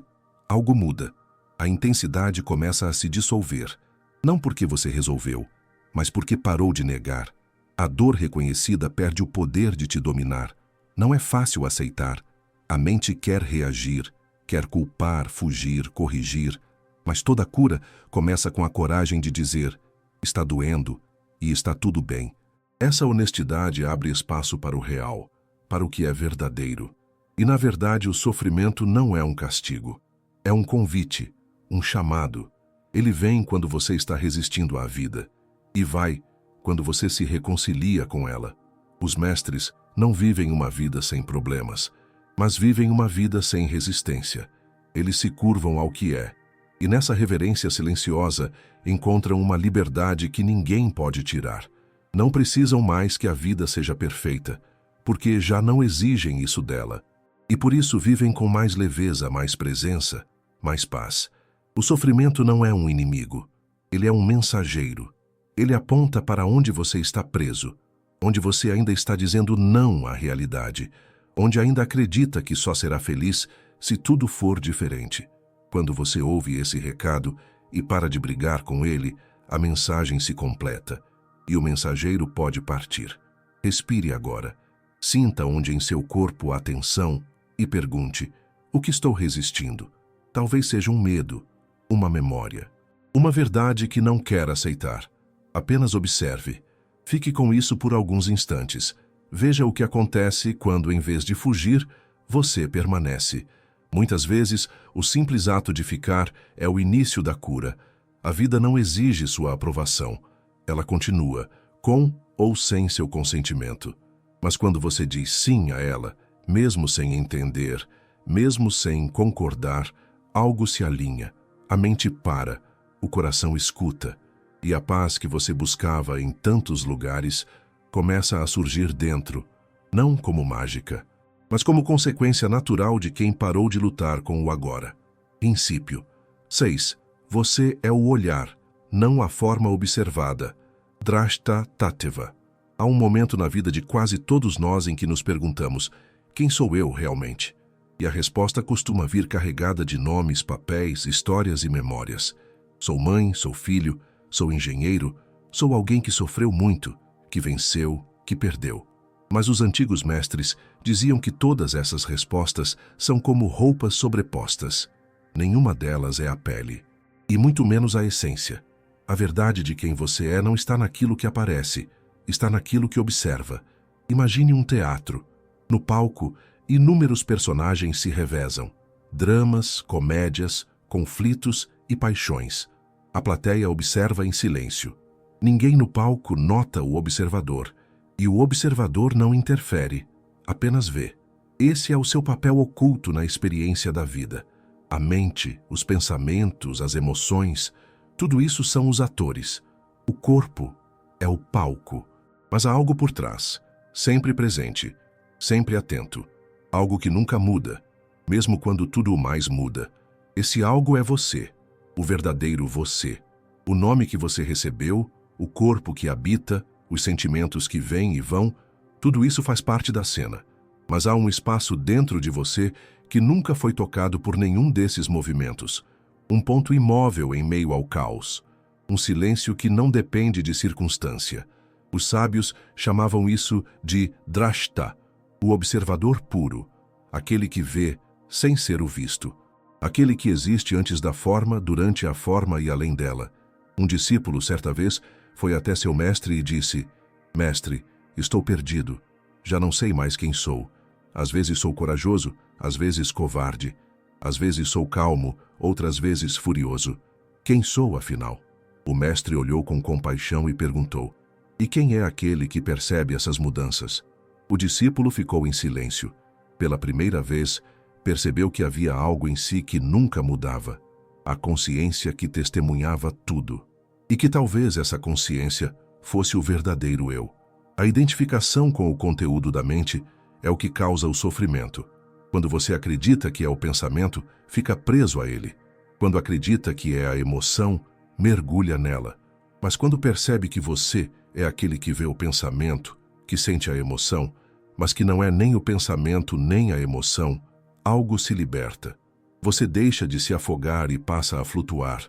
algo muda. A intensidade começa a se dissolver. Não porque você resolveu, mas porque parou de negar. A dor reconhecida perde o poder de te dominar. Não é fácil aceitar. A mente quer reagir, quer culpar, fugir, corrigir. Mas toda cura começa com a coragem de dizer, está doendo e está tudo bem. Essa honestidade abre espaço para o real, para o que é verdadeiro. E na verdade o sofrimento não é um castigo. É um convite, um chamado. Ele vem quando você está resistindo à vida. E vai quando você se reconcilia com ela. Os mestres não vivem uma vida sem problemas, mas vivem uma vida sem resistência. Eles se curvam ao que é. E nessa reverência silenciosa encontram uma liberdade que ninguém pode tirar. Não precisam mais que a vida seja perfeita, porque já não exigem isso dela. E por isso vivem com mais leveza, mais presença, mais paz. O sofrimento não é um inimigo, ele é um mensageiro. Ele aponta para onde você está preso, onde você ainda está dizendo não à realidade, onde ainda acredita que só será feliz se tudo for diferente. Quando você ouve esse recado e para de brigar com ele, a mensagem se completa. E o mensageiro pode partir. Respire agora. Sinta onde em seu corpo há tensão e pergunte, o que estou resistindo? Talvez seja um medo, uma memória, uma verdade que não quer aceitar. Apenas observe. Fique com isso por alguns instantes. Veja o que acontece quando, em vez de fugir, você permanece. Muitas vezes, o simples ato de ficar é o início da cura. A vida não exige sua aprovação. Ela continua, com ou sem seu consentimento. Mas quando você diz sim a ela, mesmo sem entender, mesmo sem concordar, algo se alinha, a mente para, o coração escuta, e a paz que você buscava em tantos lugares começa a surgir dentro, não como mágica, mas como consequência natural de quem parou de lutar com o agora. Princípio 6. Você é o olhar, não a forma observada. Drashta Tattva. Há um momento na vida de quase todos nós em que nos perguntamos: quem sou eu realmente? E a resposta costuma vir carregada de nomes, papéis, histórias e memórias. Sou mãe, sou filho, sou engenheiro, sou alguém que sofreu muito, que venceu, que perdeu. Mas os antigos mestres diziam que todas essas respostas são como roupas sobrepostas. Nenhuma delas é a pele, e muito menos a essência. A verdade de quem você é não está naquilo que aparece, está naquilo que observa. Imagine um teatro. No palco, inúmeros personagens se revezam. Dramas, comédias, conflitos e paixões. A plateia observa em silêncio. Ninguém no palco nota o observador, e o observador não interfere, apenas vê. Esse é o seu papel oculto na experiência da vida. A mente, os pensamentos, as emoções, tudo isso são os atores. O corpo é o palco, mas há algo por trás, sempre presente, sempre atento. Algo que nunca muda, mesmo quando tudo o mais muda. Esse algo é você, o verdadeiro você. O nome que você recebeu, o corpo que habita, os sentimentos que vêm e vão, tudo isso faz parte da cena. Mas há um espaço dentro de você que nunca foi tocado por nenhum desses movimentos. Um ponto imóvel em meio ao caos. Um silêncio que não depende de circunstância. Os sábios chamavam isso de drashta, o observador puro, aquele que vê sem ser o visto. Aquele que existe antes da forma, durante a forma e além dela. Um discípulo, certa vez, foi até seu mestre e disse: Mestre, estou perdido. Já não sei mais quem sou. Às vezes sou corajoso, às vezes covarde. Às vezes sou calmo, outras vezes furioso. Quem sou, afinal? O mestre olhou com compaixão e perguntou: E quem é aquele que percebe essas mudanças? O discípulo ficou em silêncio. Pela primeira vez, percebeu que havia algo em si que nunca mudava. A consciência que testemunhava tudo. E que talvez essa consciência fosse o verdadeiro eu. A identificação com o conteúdo da mente é o que causa o sofrimento. Quando você acredita que é o pensamento, fica preso a ele. Quando acredita que é a emoção, mergulha nela. Mas quando percebe que você é aquele que vê o pensamento, que sente a emoção, mas que não é nem o pensamento nem a emoção, algo se liberta. Você deixa de se afogar e passa a flutuar.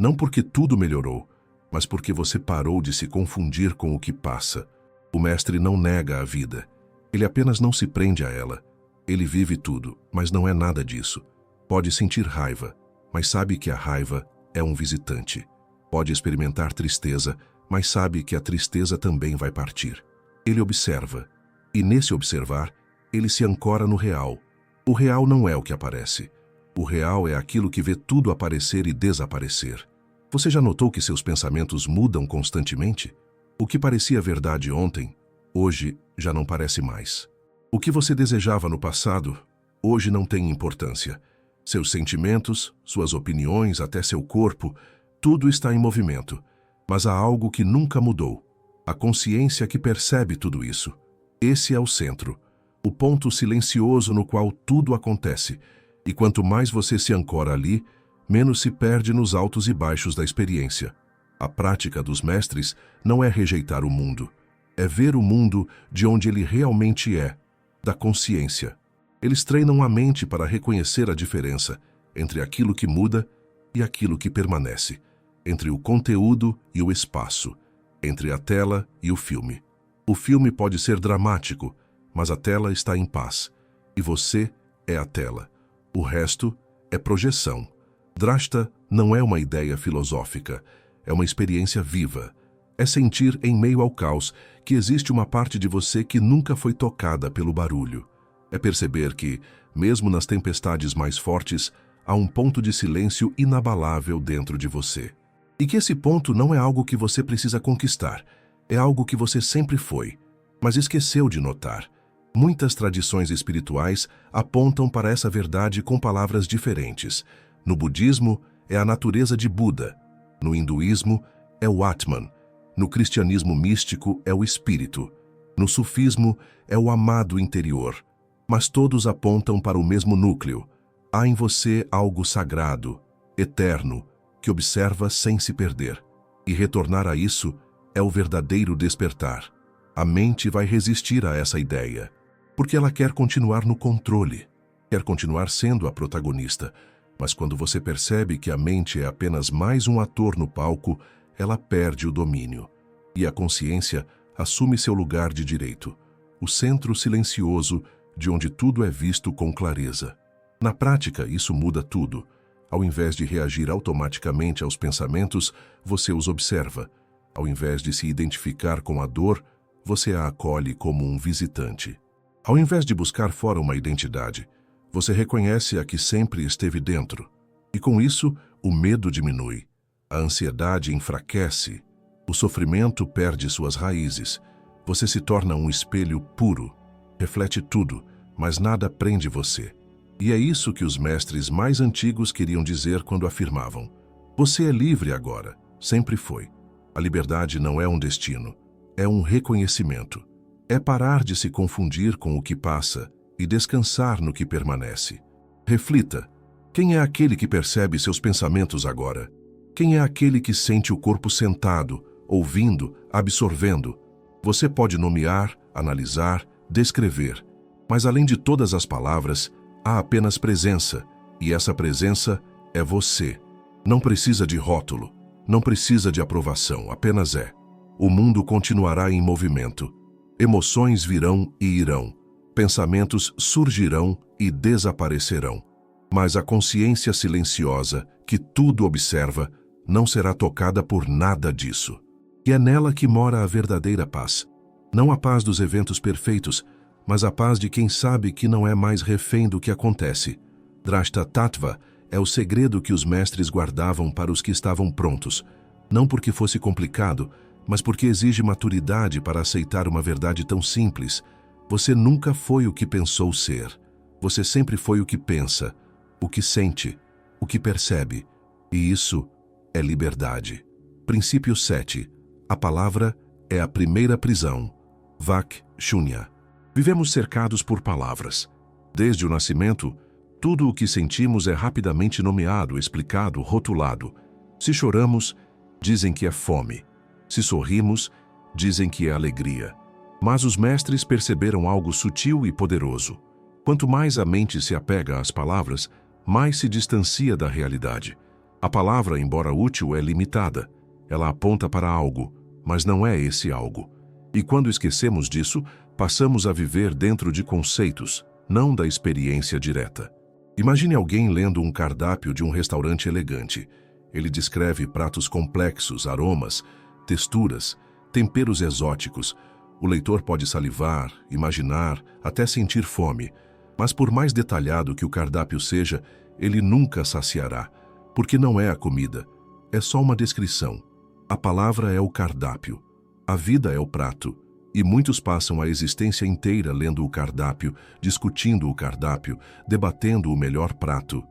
Não porque tudo melhorou, mas porque você parou de se confundir com o que passa. O mestre não nega a vida. Ele apenas não se prende a ela. Ele vive tudo, mas não é nada disso. Pode sentir raiva, mas sabe que a raiva é um visitante. Pode experimentar tristeza, mas sabe que a tristeza também vai partir. Ele observa, e nesse observar, ele se ancora no real. O real não é o que aparece. O real é aquilo que vê tudo aparecer e desaparecer. Você já notou que seus pensamentos mudam constantemente? O que parecia verdade ontem, hoje já não parece mais. O que você desejava no passado, hoje não tem importância. Seus sentimentos, suas opiniões, até seu corpo, tudo está em movimento. Mas há algo que nunca mudou. A consciência que percebe tudo isso. Esse é o centro, o ponto silencioso no qual tudo acontece. E quanto mais você se ancora ali, menos se perde nos altos e baixos da experiência. A prática dos mestres não é rejeitar o mundo, é ver o mundo de onde ele realmente é, da consciência. Eles treinam a mente para reconhecer a diferença entre aquilo que muda e aquilo que permanece, entre o conteúdo e o espaço, entre a tela e o filme. O filme pode ser dramático, mas a tela está em paz, e você é a tela. O resto é projeção. Drashta não é uma ideia filosófica, é uma experiência viva. É sentir em meio ao caos que existe uma parte de você que nunca foi tocada pelo barulho. É perceber que, mesmo nas tempestades mais fortes, há um ponto de silêncio inabalável dentro de você. E que esse ponto não é algo que você precisa conquistar, é algo que você sempre foi, mas esqueceu de notar. Muitas tradições espirituais apontam para essa verdade com palavras diferentes. No budismo, é a natureza de Buda. No hinduísmo, é o Atman. No cristianismo místico, é o espírito. No sufismo, é o amado interior. mas todos apontam para o mesmo núcleo. Há em você algo sagrado, eterno, que observa sem se perder. E retornar a isso é o verdadeiro despertar. A mente vai resistir a essa ideia, porque ela quer continuar no controle, quer continuar sendo a protagonista. Mas quando você percebe que a mente é apenas mais um ator no palco, ela perde o domínio. E a consciência assume seu lugar de direito, o centro silencioso de onde tudo é visto com clareza. Na prática, isso muda tudo. Ao invés de reagir automaticamente aos pensamentos, você os observa. Ao invés de se identificar com a dor, você a acolhe como um visitante. Ao invés de buscar fora uma identidade, você reconhece a que sempre esteve dentro. E com isso, o medo diminui, a ansiedade enfraquece, o sofrimento perde suas raízes. Você se torna um espelho puro, reflete tudo, mas nada prende você. E é isso que os mestres mais antigos queriam dizer quando afirmavam: você é livre agora, sempre foi. A liberdade não é um destino, é um reconhecimento. É parar de se confundir com o que passa e descansar no que permanece. Reflita: quem é aquele que percebe seus pensamentos agora? Quem é aquele que sente o corpo sentado, ouvindo, absorvendo? Você pode nomear, analisar, descrever, mas além de todas as palavras, há apenas presença, e essa presença é você. Não precisa de rótulo, não precisa de aprovação, apenas é. O mundo continuará em movimento. Emoções virão e irão. Pensamentos surgirão e desaparecerão. Mas a consciência silenciosa, que tudo observa, não será tocada por nada disso. E é nela que mora a verdadeira paz. Não a paz dos eventos perfeitos, mas a paz de quem sabe que não é mais refém do que acontece. Drashta Tattva é o segredo que os mestres guardavam para os que estavam prontos, não porque fosse complicado, mas porque exige maturidade para aceitar uma verdade tão simples. Você nunca foi o que pensou ser. Você sempre foi o que pensa, o que sente, o que percebe. E isso é liberdade. Princípio 7. A palavra é a primeira prisão. Vak Shunya. Vivemos cercados por palavras. Desde o nascimento, tudo o que sentimos é rapidamente nomeado, explicado, rotulado. Se choramos, dizem que é fome. Se sorrimos, dizem que é alegria. Mas os mestres perceberam algo sutil e poderoso. Quanto mais a mente se apega às palavras, mais se distancia da realidade. A palavra, embora útil, é limitada. Ela aponta para algo, mas não é esse algo. E quando esquecemos disso, passamos a viver dentro de conceitos, não da experiência direta. Imagine alguém lendo um cardápio de um restaurante elegante. Ele descreve pratos complexos, aromas, texturas, temperos exóticos. O leitor pode salivar, imaginar, até sentir fome. Mas por mais detalhado que o cardápio seja, ele nunca saciará, porque não é a comida, é só uma descrição. A palavra é o cardápio, a vida é o prato, e muitos passam a existência inteira lendo o cardápio, discutindo o cardápio, debatendo o melhor prato,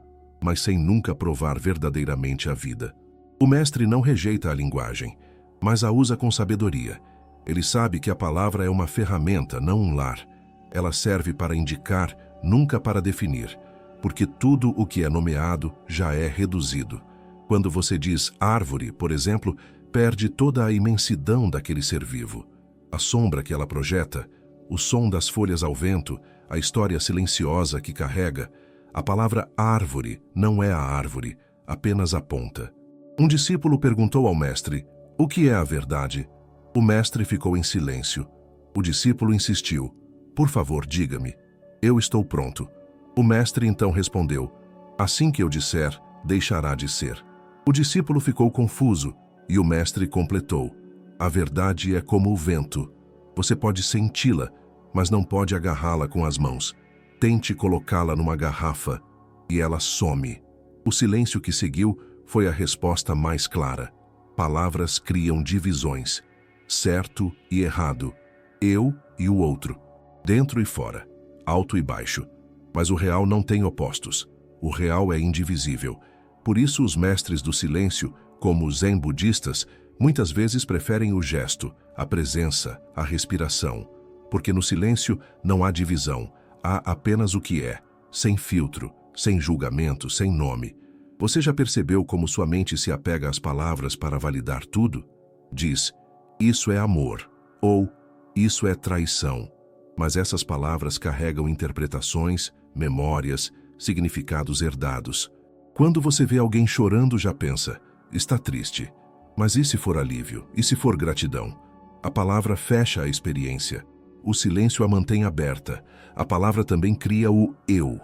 mas sem nunca provar verdadeiramente a vida. O mestre não rejeita a linguagem, mas a usa com sabedoria. Ele sabe que a palavra é uma ferramenta, não um lar. Ela serve para indicar, nunca para definir, porque tudo o que é nomeado já é reduzido. Quando você diz árvore, por exemplo, perde toda a imensidão daquele ser vivo. A sombra que ela projeta, o som das folhas ao vento, a história silenciosa que carrega. A palavra árvore não é a árvore, apenas aponta. Um discípulo perguntou ao mestre: o que é a verdade? O mestre ficou em silêncio. O discípulo insistiu: por favor, diga-me. Eu estou pronto. O mestre então respondeu: assim que eu disser, deixará de ser. O discípulo ficou confuso e o mestre completou: a verdade é como o vento. Você pode senti-la, mas não pode agarrá-la com as mãos. Tente colocá-la numa garrafa e ela some. O silêncio que seguiu foi a resposta mais clara. Palavras criam divisões. Certo e errado. Eu e o outro. Dentro e fora. Alto e baixo. Mas o real não tem opostos. O real é indivisível. Por isso os mestres do silêncio, como os zen budistas, muitas vezes preferem o gesto, a presença, a respiração. Porque no silêncio não há divisão, há apenas o que é, sem filtro, sem julgamento, sem nome. Você já percebeu como sua mente se apega às palavras para validar tudo? Diz, isso é amor, ou isso é traição. Mas essas palavras carregam interpretações, memórias, significados herdados. Quando você vê alguém chorando, já pensa, está triste. Mas e se for alívio? E se for gratidão? A palavra fecha a experiência. O silêncio a mantém aberta. A palavra também cria o eu.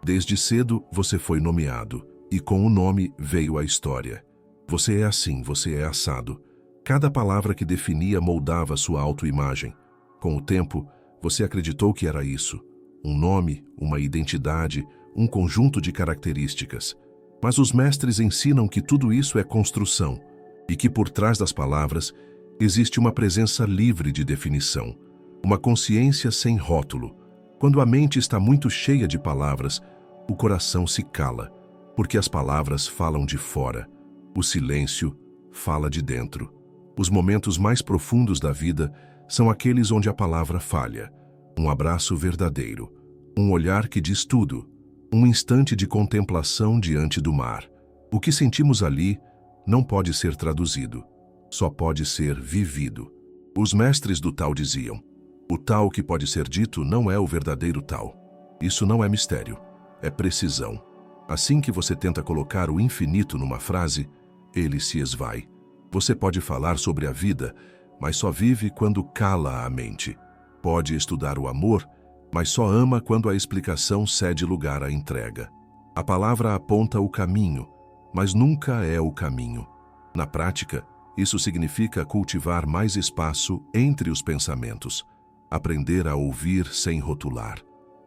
Desde cedo, você foi nomeado. E com o nome veio a história. Você é assim, você é assado. Cada palavra que definia moldava sua autoimagem. Com o tempo, você acreditou que era isso. Um nome, uma identidade, um conjunto de características. Mas os mestres ensinam que tudo isso é construção e que por trás das palavras existe uma presença livre de definição, uma consciência sem rótulo. Quando a mente está muito cheia de palavras, o coração se cala, porque as palavras falam de fora, o silêncio fala de dentro. Os momentos mais profundos da vida são aqueles onde a palavra falha, um abraço verdadeiro, um olhar que diz tudo, um instante de contemplação diante do mar. O que sentimos ali não pode ser traduzido, só pode ser vivido. Os mestres do Tao diziam, o Tao que pode ser dito não é o verdadeiro Tao. Isso não é mistério, é precisão. Assim que você tenta colocar o infinito numa frase, ele se esvai. Você pode falar sobre a vida, mas só vive quando cala a mente. Pode estudar o amor, mas só ama quando a explicação cede lugar à entrega. A palavra aponta o caminho, mas nunca é o caminho. Na prática, isso significa cultivar mais espaço entre os pensamentos, aprender a ouvir sem rotular,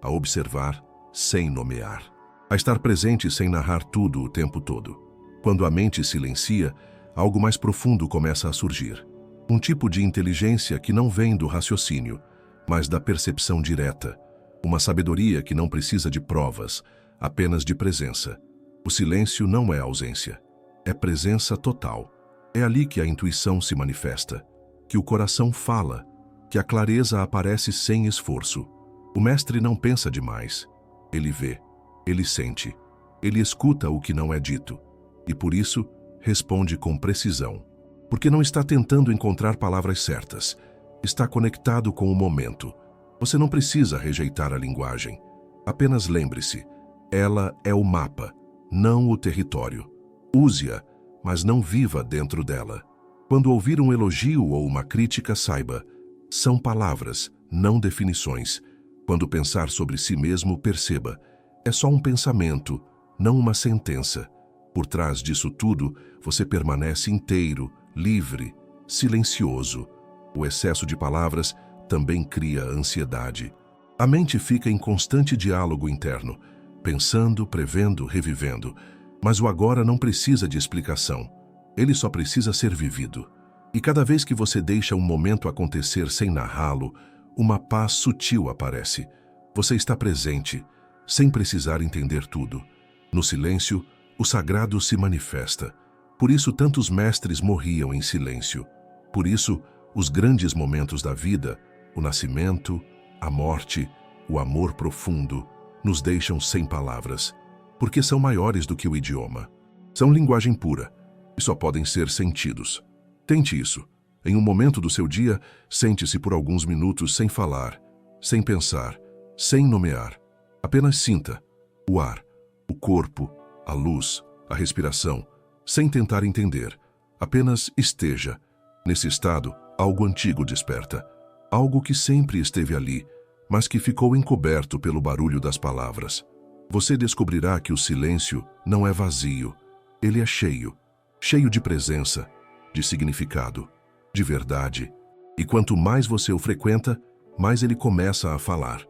a observar sem nomear, a estar presente sem narrar tudo o tempo todo. Quando a mente silencia, algo mais profundo começa a surgir. Um tipo de inteligência que não vem do raciocínio, mas da percepção direta. Uma sabedoria que não precisa de provas, apenas de presença. O silêncio não é ausência, é presença total. É ali que a intuição se manifesta, que o coração fala, que a clareza aparece sem esforço. O mestre não pensa demais. Ele vê, ele sente, ele escuta o que não é dito. E por isso, responde com precisão. Porque não está tentando encontrar palavras certas. Está conectado com o momento. Você não precisa rejeitar a linguagem. Apenas lembre-se, ela é o mapa, não o território. Use-a, mas não viva dentro dela. Quando ouvir um elogio ou uma crítica, saiba, são palavras, não definições. Quando pensar sobre si mesmo, perceba, é só um pensamento, não uma sentença. Por trás disso tudo, você permanece inteiro, livre, silencioso. O excesso de palavras também cria ansiedade. A mente fica em constante diálogo interno, pensando, prevendo, revivendo. Mas o agora não precisa de explicação. Ele só precisa ser vivido. E cada vez que você deixa um momento acontecer sem narrá-lo, uma paz sutil aparece. Você está presente, sem precisar entender tudo. No silêncio, o sagrado se manifesta. Por isso tantos mestres morriam em silêncio. Por isso, os grandes momentos da vida, o nascimento, a morte, o amor profundo, nos deixam sem palavras, porque são maiores do que o idioma. São linguagem pura e só podem ser sentidos. Tente isso. Em um momento do seu dia, sente-se por alguns minutos sem falar, sem pensar, sem nomear. Apenas sinta o ar, o corpo, a luz, a respiração, sem tentar entender. Apenas esteja. Nesse estado, algo antigo desperta. Algo que sempre esteve ali, mas que ficou encoberto pelo barulho das palavras. Você descobrirá que o silêncio não é vazio. Ele é cheio. Cheio de presença, de significado, de verdade. E quanto mais você o frequenta, mais ele começa a falar.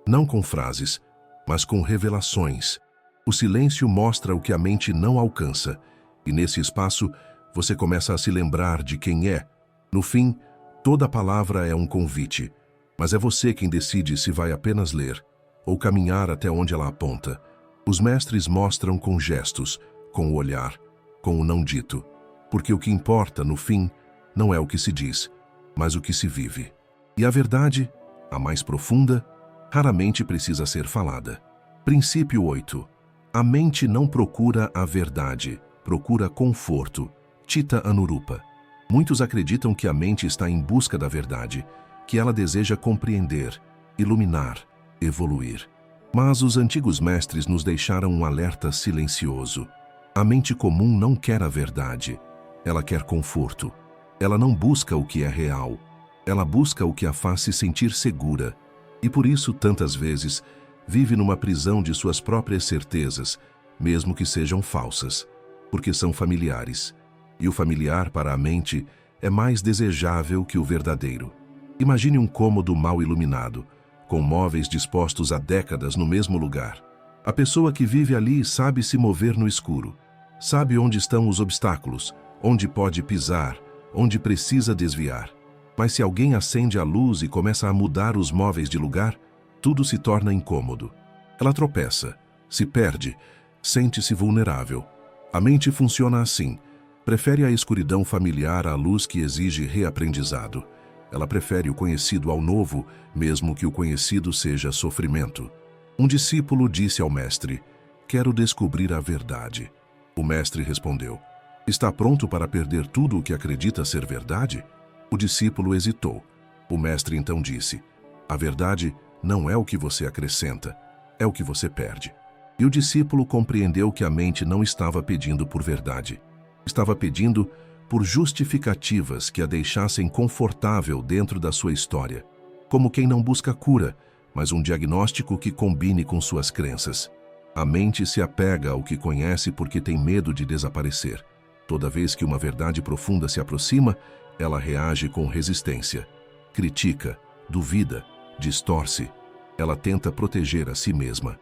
Não com frases, mas com revelações. O silêncio mostra o que a mente não alcança. E nesse espaço, você começa a se lembrar de quem é. No fim, toda palavra é um convite, mas é você quem decide se vai apenas ler ou caminhar até onde ela aponta. Os mestres mostram com gestos, com o olhar, com o não dito, porque o que importa, no fim, não é o que se diz, mas o que se vive. E a verdade, a mais profunda, raramente precisa ser falada. Princípio 8. A mente não procura a verdade, procura conforto. Tita Anurupa. Muitos acreditam que a mente está em busca da verdade, que ela deseja compreender, iluminar, evoluir. Mas os antigos mestres nos deixaram um alerta silencioso. A mente comum não quer a verdade, ela quer conforto. Ela não busca o que é real, ela busca o que a faz se sentir segura. E por isso, tantas vezes, vive numa prisão de suas próprias certezas, mesmo que sejam falsas, porque são familiares. E o familiar para a mente é mais desejável que o verdadeiro. Imagine um cômodo mal iluminado, com móveis dispostos há décadas no mesmo lugar. A pessoa que vive ali sabe se mover no escuro, sabe onde estão os obstáculos, onde pode pisar, onde precisa desviar. Mas se alguém acende a luz e começa a mudar os móveis de lugar, tudo se torna incômodo. Ela tropeça, se perde, sente-se vulnerável. A mente funciona assim. Prefere a escuridão familiar à luz que exige reaprendizado. Ela prefere o conhecido ao novo, mesmo que o conhecido seja sofrimento. Um discípulo disse ao mestre: "Quero descobrir a verdade." O mestre respondeu: "Está pronto para perder tudo o que acredita ser verdade?" O discípulo hesitou. O mestre então disse: "A verdade não é o que você acrescenta, é o que você perde." E o discípulo compreendeu que a mente não estava pedindo por verdade. Estava pedindo por justificativas que a deixassem confortável dentro da sua história, como quem não busca cura, mas um diagnóstico que combine com suas crenças. A mente se apega ao que conhece porque tem medo de desaparecer. Toda vez que uma verdade profunda se aproxima, ela reage com resistência. Critica, duvida, distorce. Ela tenta proteger a si mesma.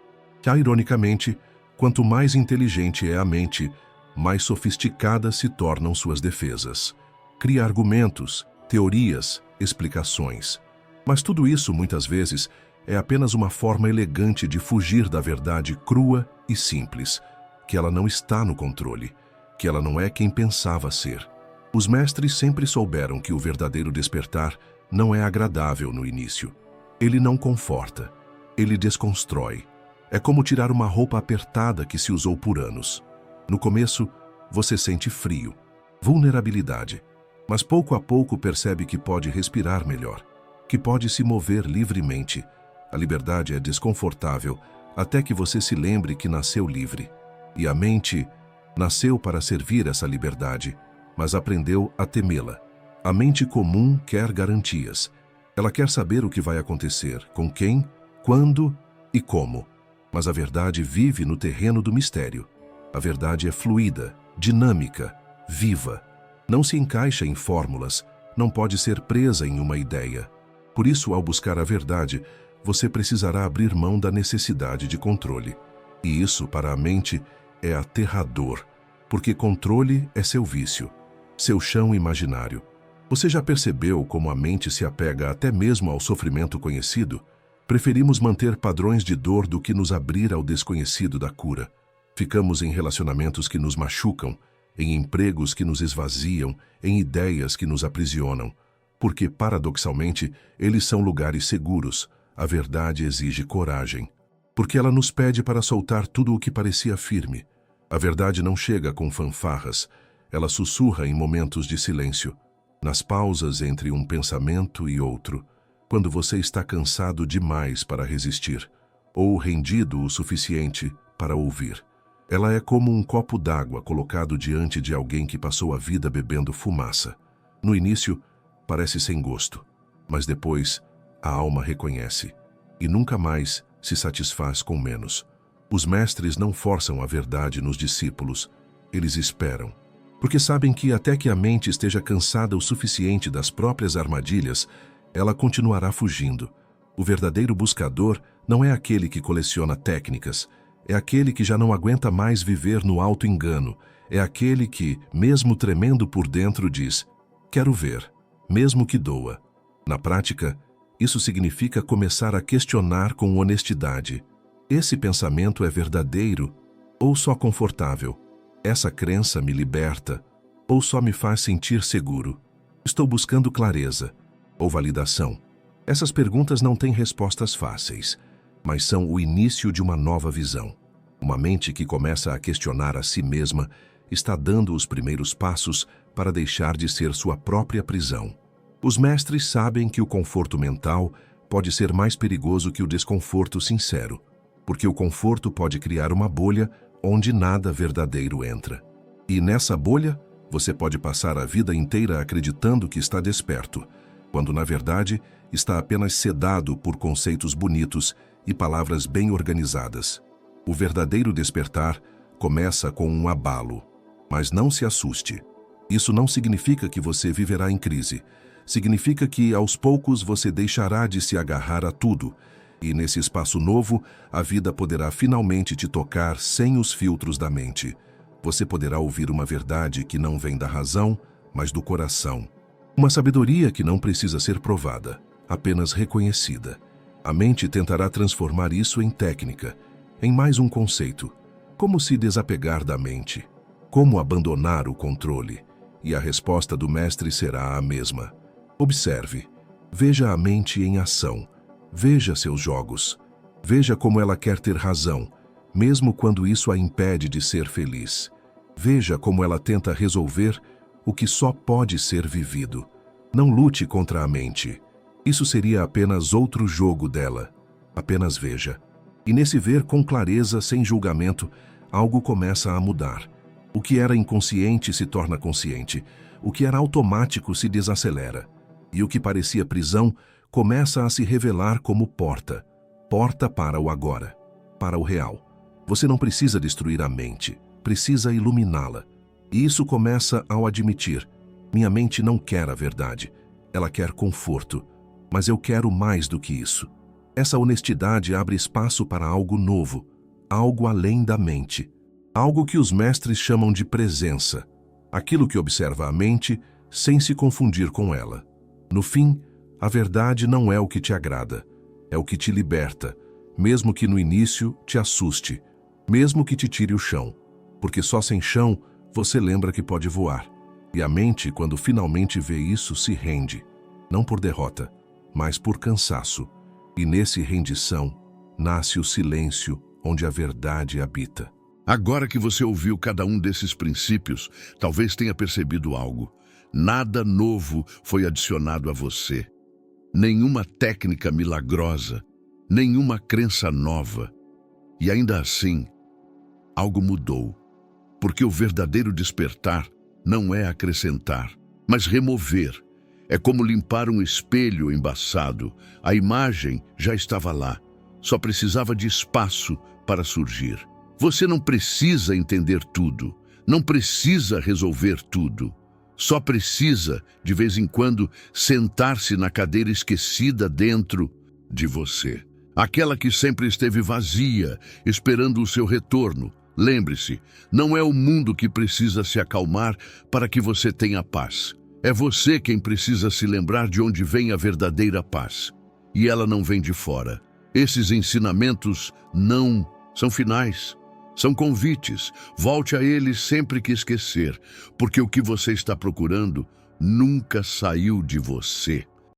Ironicamente, quanto mais inteligente é a mente, mais sofisticadas se tornam suas defesas. Cria argumentos, teorias, explicações. Mas tudo isso, muitas vezes, é apenas uma forma elegante de fugir da verdade crua e simples, que ela não está no controle, que ela não é quem pensava ser. Os mestres sempre souberam que o verdadeiro despertar não é agradável no início. Ele não conforta, ele desconstrói. É como tirar uma roupa apertada que se usou por anos. No começo, você sente frio, vulnerabilidade, mas pouco a pouco percebe que pode respirar melhor, que pode se mover livremente. A liberdade é desconfortável até que você se lembre que nasceu livre. E a mente nasceu para servir essa liberdade, mas aprendeu a temê-la. A mente comum quer garantias. Ela quer saber o que vai acontecer, com quem, quando e como. Mas a verdade vive no terreno do mistério. A verdade é fluida, dinâmica, viva. Não se encaixa em fórmulas, não pode ser presa em uma ideia. Por isso, ao buscar a verdade, você precisará abrir mão da necessidade de controle. E isso, para a mente, é aterrador, porque controle é seu vício, seu chão imaginário. Você já percebeu como a mente se apega até mesmo ao sofrimento conhecido? Preferimos manter padrões de dor do que nos abrir ao desconhecido da cura. Ficamos em relacionamentos que nos machucam, em empregos que nos esvaziam, em ideias que nos aprisionam. Porque, paradoxalmente, eles são lugares seguros. A verdade exige coragem. Porque ela nos pede para soltar tudo o que parecia firme. A verdade não chega com fanfarras. Ela sussurra em momentos de silêncio, nas pausas entre um pensamento e outro, quando você está cansado demais para resistir, ou rendido o suficiente para ouvir. Ela é como um copo d'água colocado diante de alguém que passou a vida bebendo fumaça. No início, parece sem gosto, mas depois a alma reconhece e nunca mais se satisfaz com menos. Os mestres não forçam a verdade nos discípulos, eles esperam, porque sabem que até que a mente esteja cansada o suficiente das próprias armadilhas, ela continuará fugindo. O verdadeiro buscador não é aquele que coleciona técnicas, é aquele que já não aguenta mais viver no auto-engano, é aquele que, mesmo tremendo por dentro, diz: "Quero ver", mesmo que doa. Na prática, isso significa começar a questionar com honestidade: esse pensamento é verdadeiro ou só confortável? Essa crença me liberta ou só me faz sentir seguro? Estou buscando clareza ou validação? Essas perguntas não têm respostas fáceis, mas são o início de uma nova visão. Uma mente que começa a questionar a si mesma está dando os primeiros passos para deixar de ser sua própria prisão. Os mestres sabem que o conforto mental pode ser mais perigoso que o desconforto sincero, porque o conforto pode criar uma bolha onde nada verdadeiro entra. E nessa bolha, você pode passar a vida inteira acreditando que está desperto, quando na verdade está apenas sedado por conceitos bonitos e palavras bem organizadas. O verdadeiro despertar começa com um abalo. Mas não se assuste. Isso não significa que você viverá em crise. Significa que, aos poucos, você deixará de se agarrar a tudo. E, nesse espaço novo, a vida poderá finalmente te tocar sem os filtros da mente. Você poderá ouvir uma verdade que não vem da razão, mas do coração. Uma sabedoria que não precisa ser provada, apenas reconhecida. A mente tentará transformar isso em técnica, em mais um conceito. Como se desapegar da mente? Como abandonar o controle? E a resposta do mestre será a mesma. Observe. Veja a mente em ação. Veja seus jogos. Veja como ela quer ter razão, mesmo quando isso a impede de ser feliz. Veja como ela tenta resolver o que só pode ser vivido. Não lute contra a mente. Isso seria apenas outro jogo dela. Apenas veja. E nesse ver com clareza, sem julgamento, algo começa a mudar. O que era inconsciente se torna consciente. O que era automático se desacelera. E o que parecia prisão começa a se revelar como porta. Porta para o agora, para o real. Você não precisa destruir a mente, precisa iluminá-la. E isso começa ao admitir: minha mente não quer a verdade, ela quer conforto, mas eu quero mais do que isso. Essa honestidade abre espaço para algo novo, algo além da mente. Algo que os mestres chamam de presença. Aquilo que observa a mente sem se confundir com ela. No fim, a verdade não é o que te agrada, é o que te liberta, mesmo que no início te assuste, mesmo que te tire o chão. Porque só sem chão você lembra que pode voar. E a mente, quando finalmente vê isso, se rende. Não por derrota, mas por cansaço. E nesse rendição, nasce o silêncio onde a verdade habita. Agora que você ouviu cada um desses princípios, talvez tenha percebido algo. Nada novo foi adicionado a você. Nenhuma técnica milagrosa, nenhuma crença nova. E ainda assim, algo mudou. Porque o verdadeiro despertar não é acrescentar, mas remover. É como limpar um espelho embaçado. A imagem já estava lá, só precisava de espaço para surgir. Você não precisa entender tudo, não precisa resolver tudo. Só precisa, de vez em quando, sentar-se na cadeira esquecida dentro de você. Aquela que sempre esteve vazia, esperando o seu retorno. Lembre-se, não é o mundo que precisa se acalmar para que você tenha paz. É você quem precisa se lembrar de onde vem a verdadeira paz. E ela não vem de fora. Esses ensinamentos não são finais. São convites. Volte a eles sempre que esquecer, porque o que você está procurando nunca saiu de você.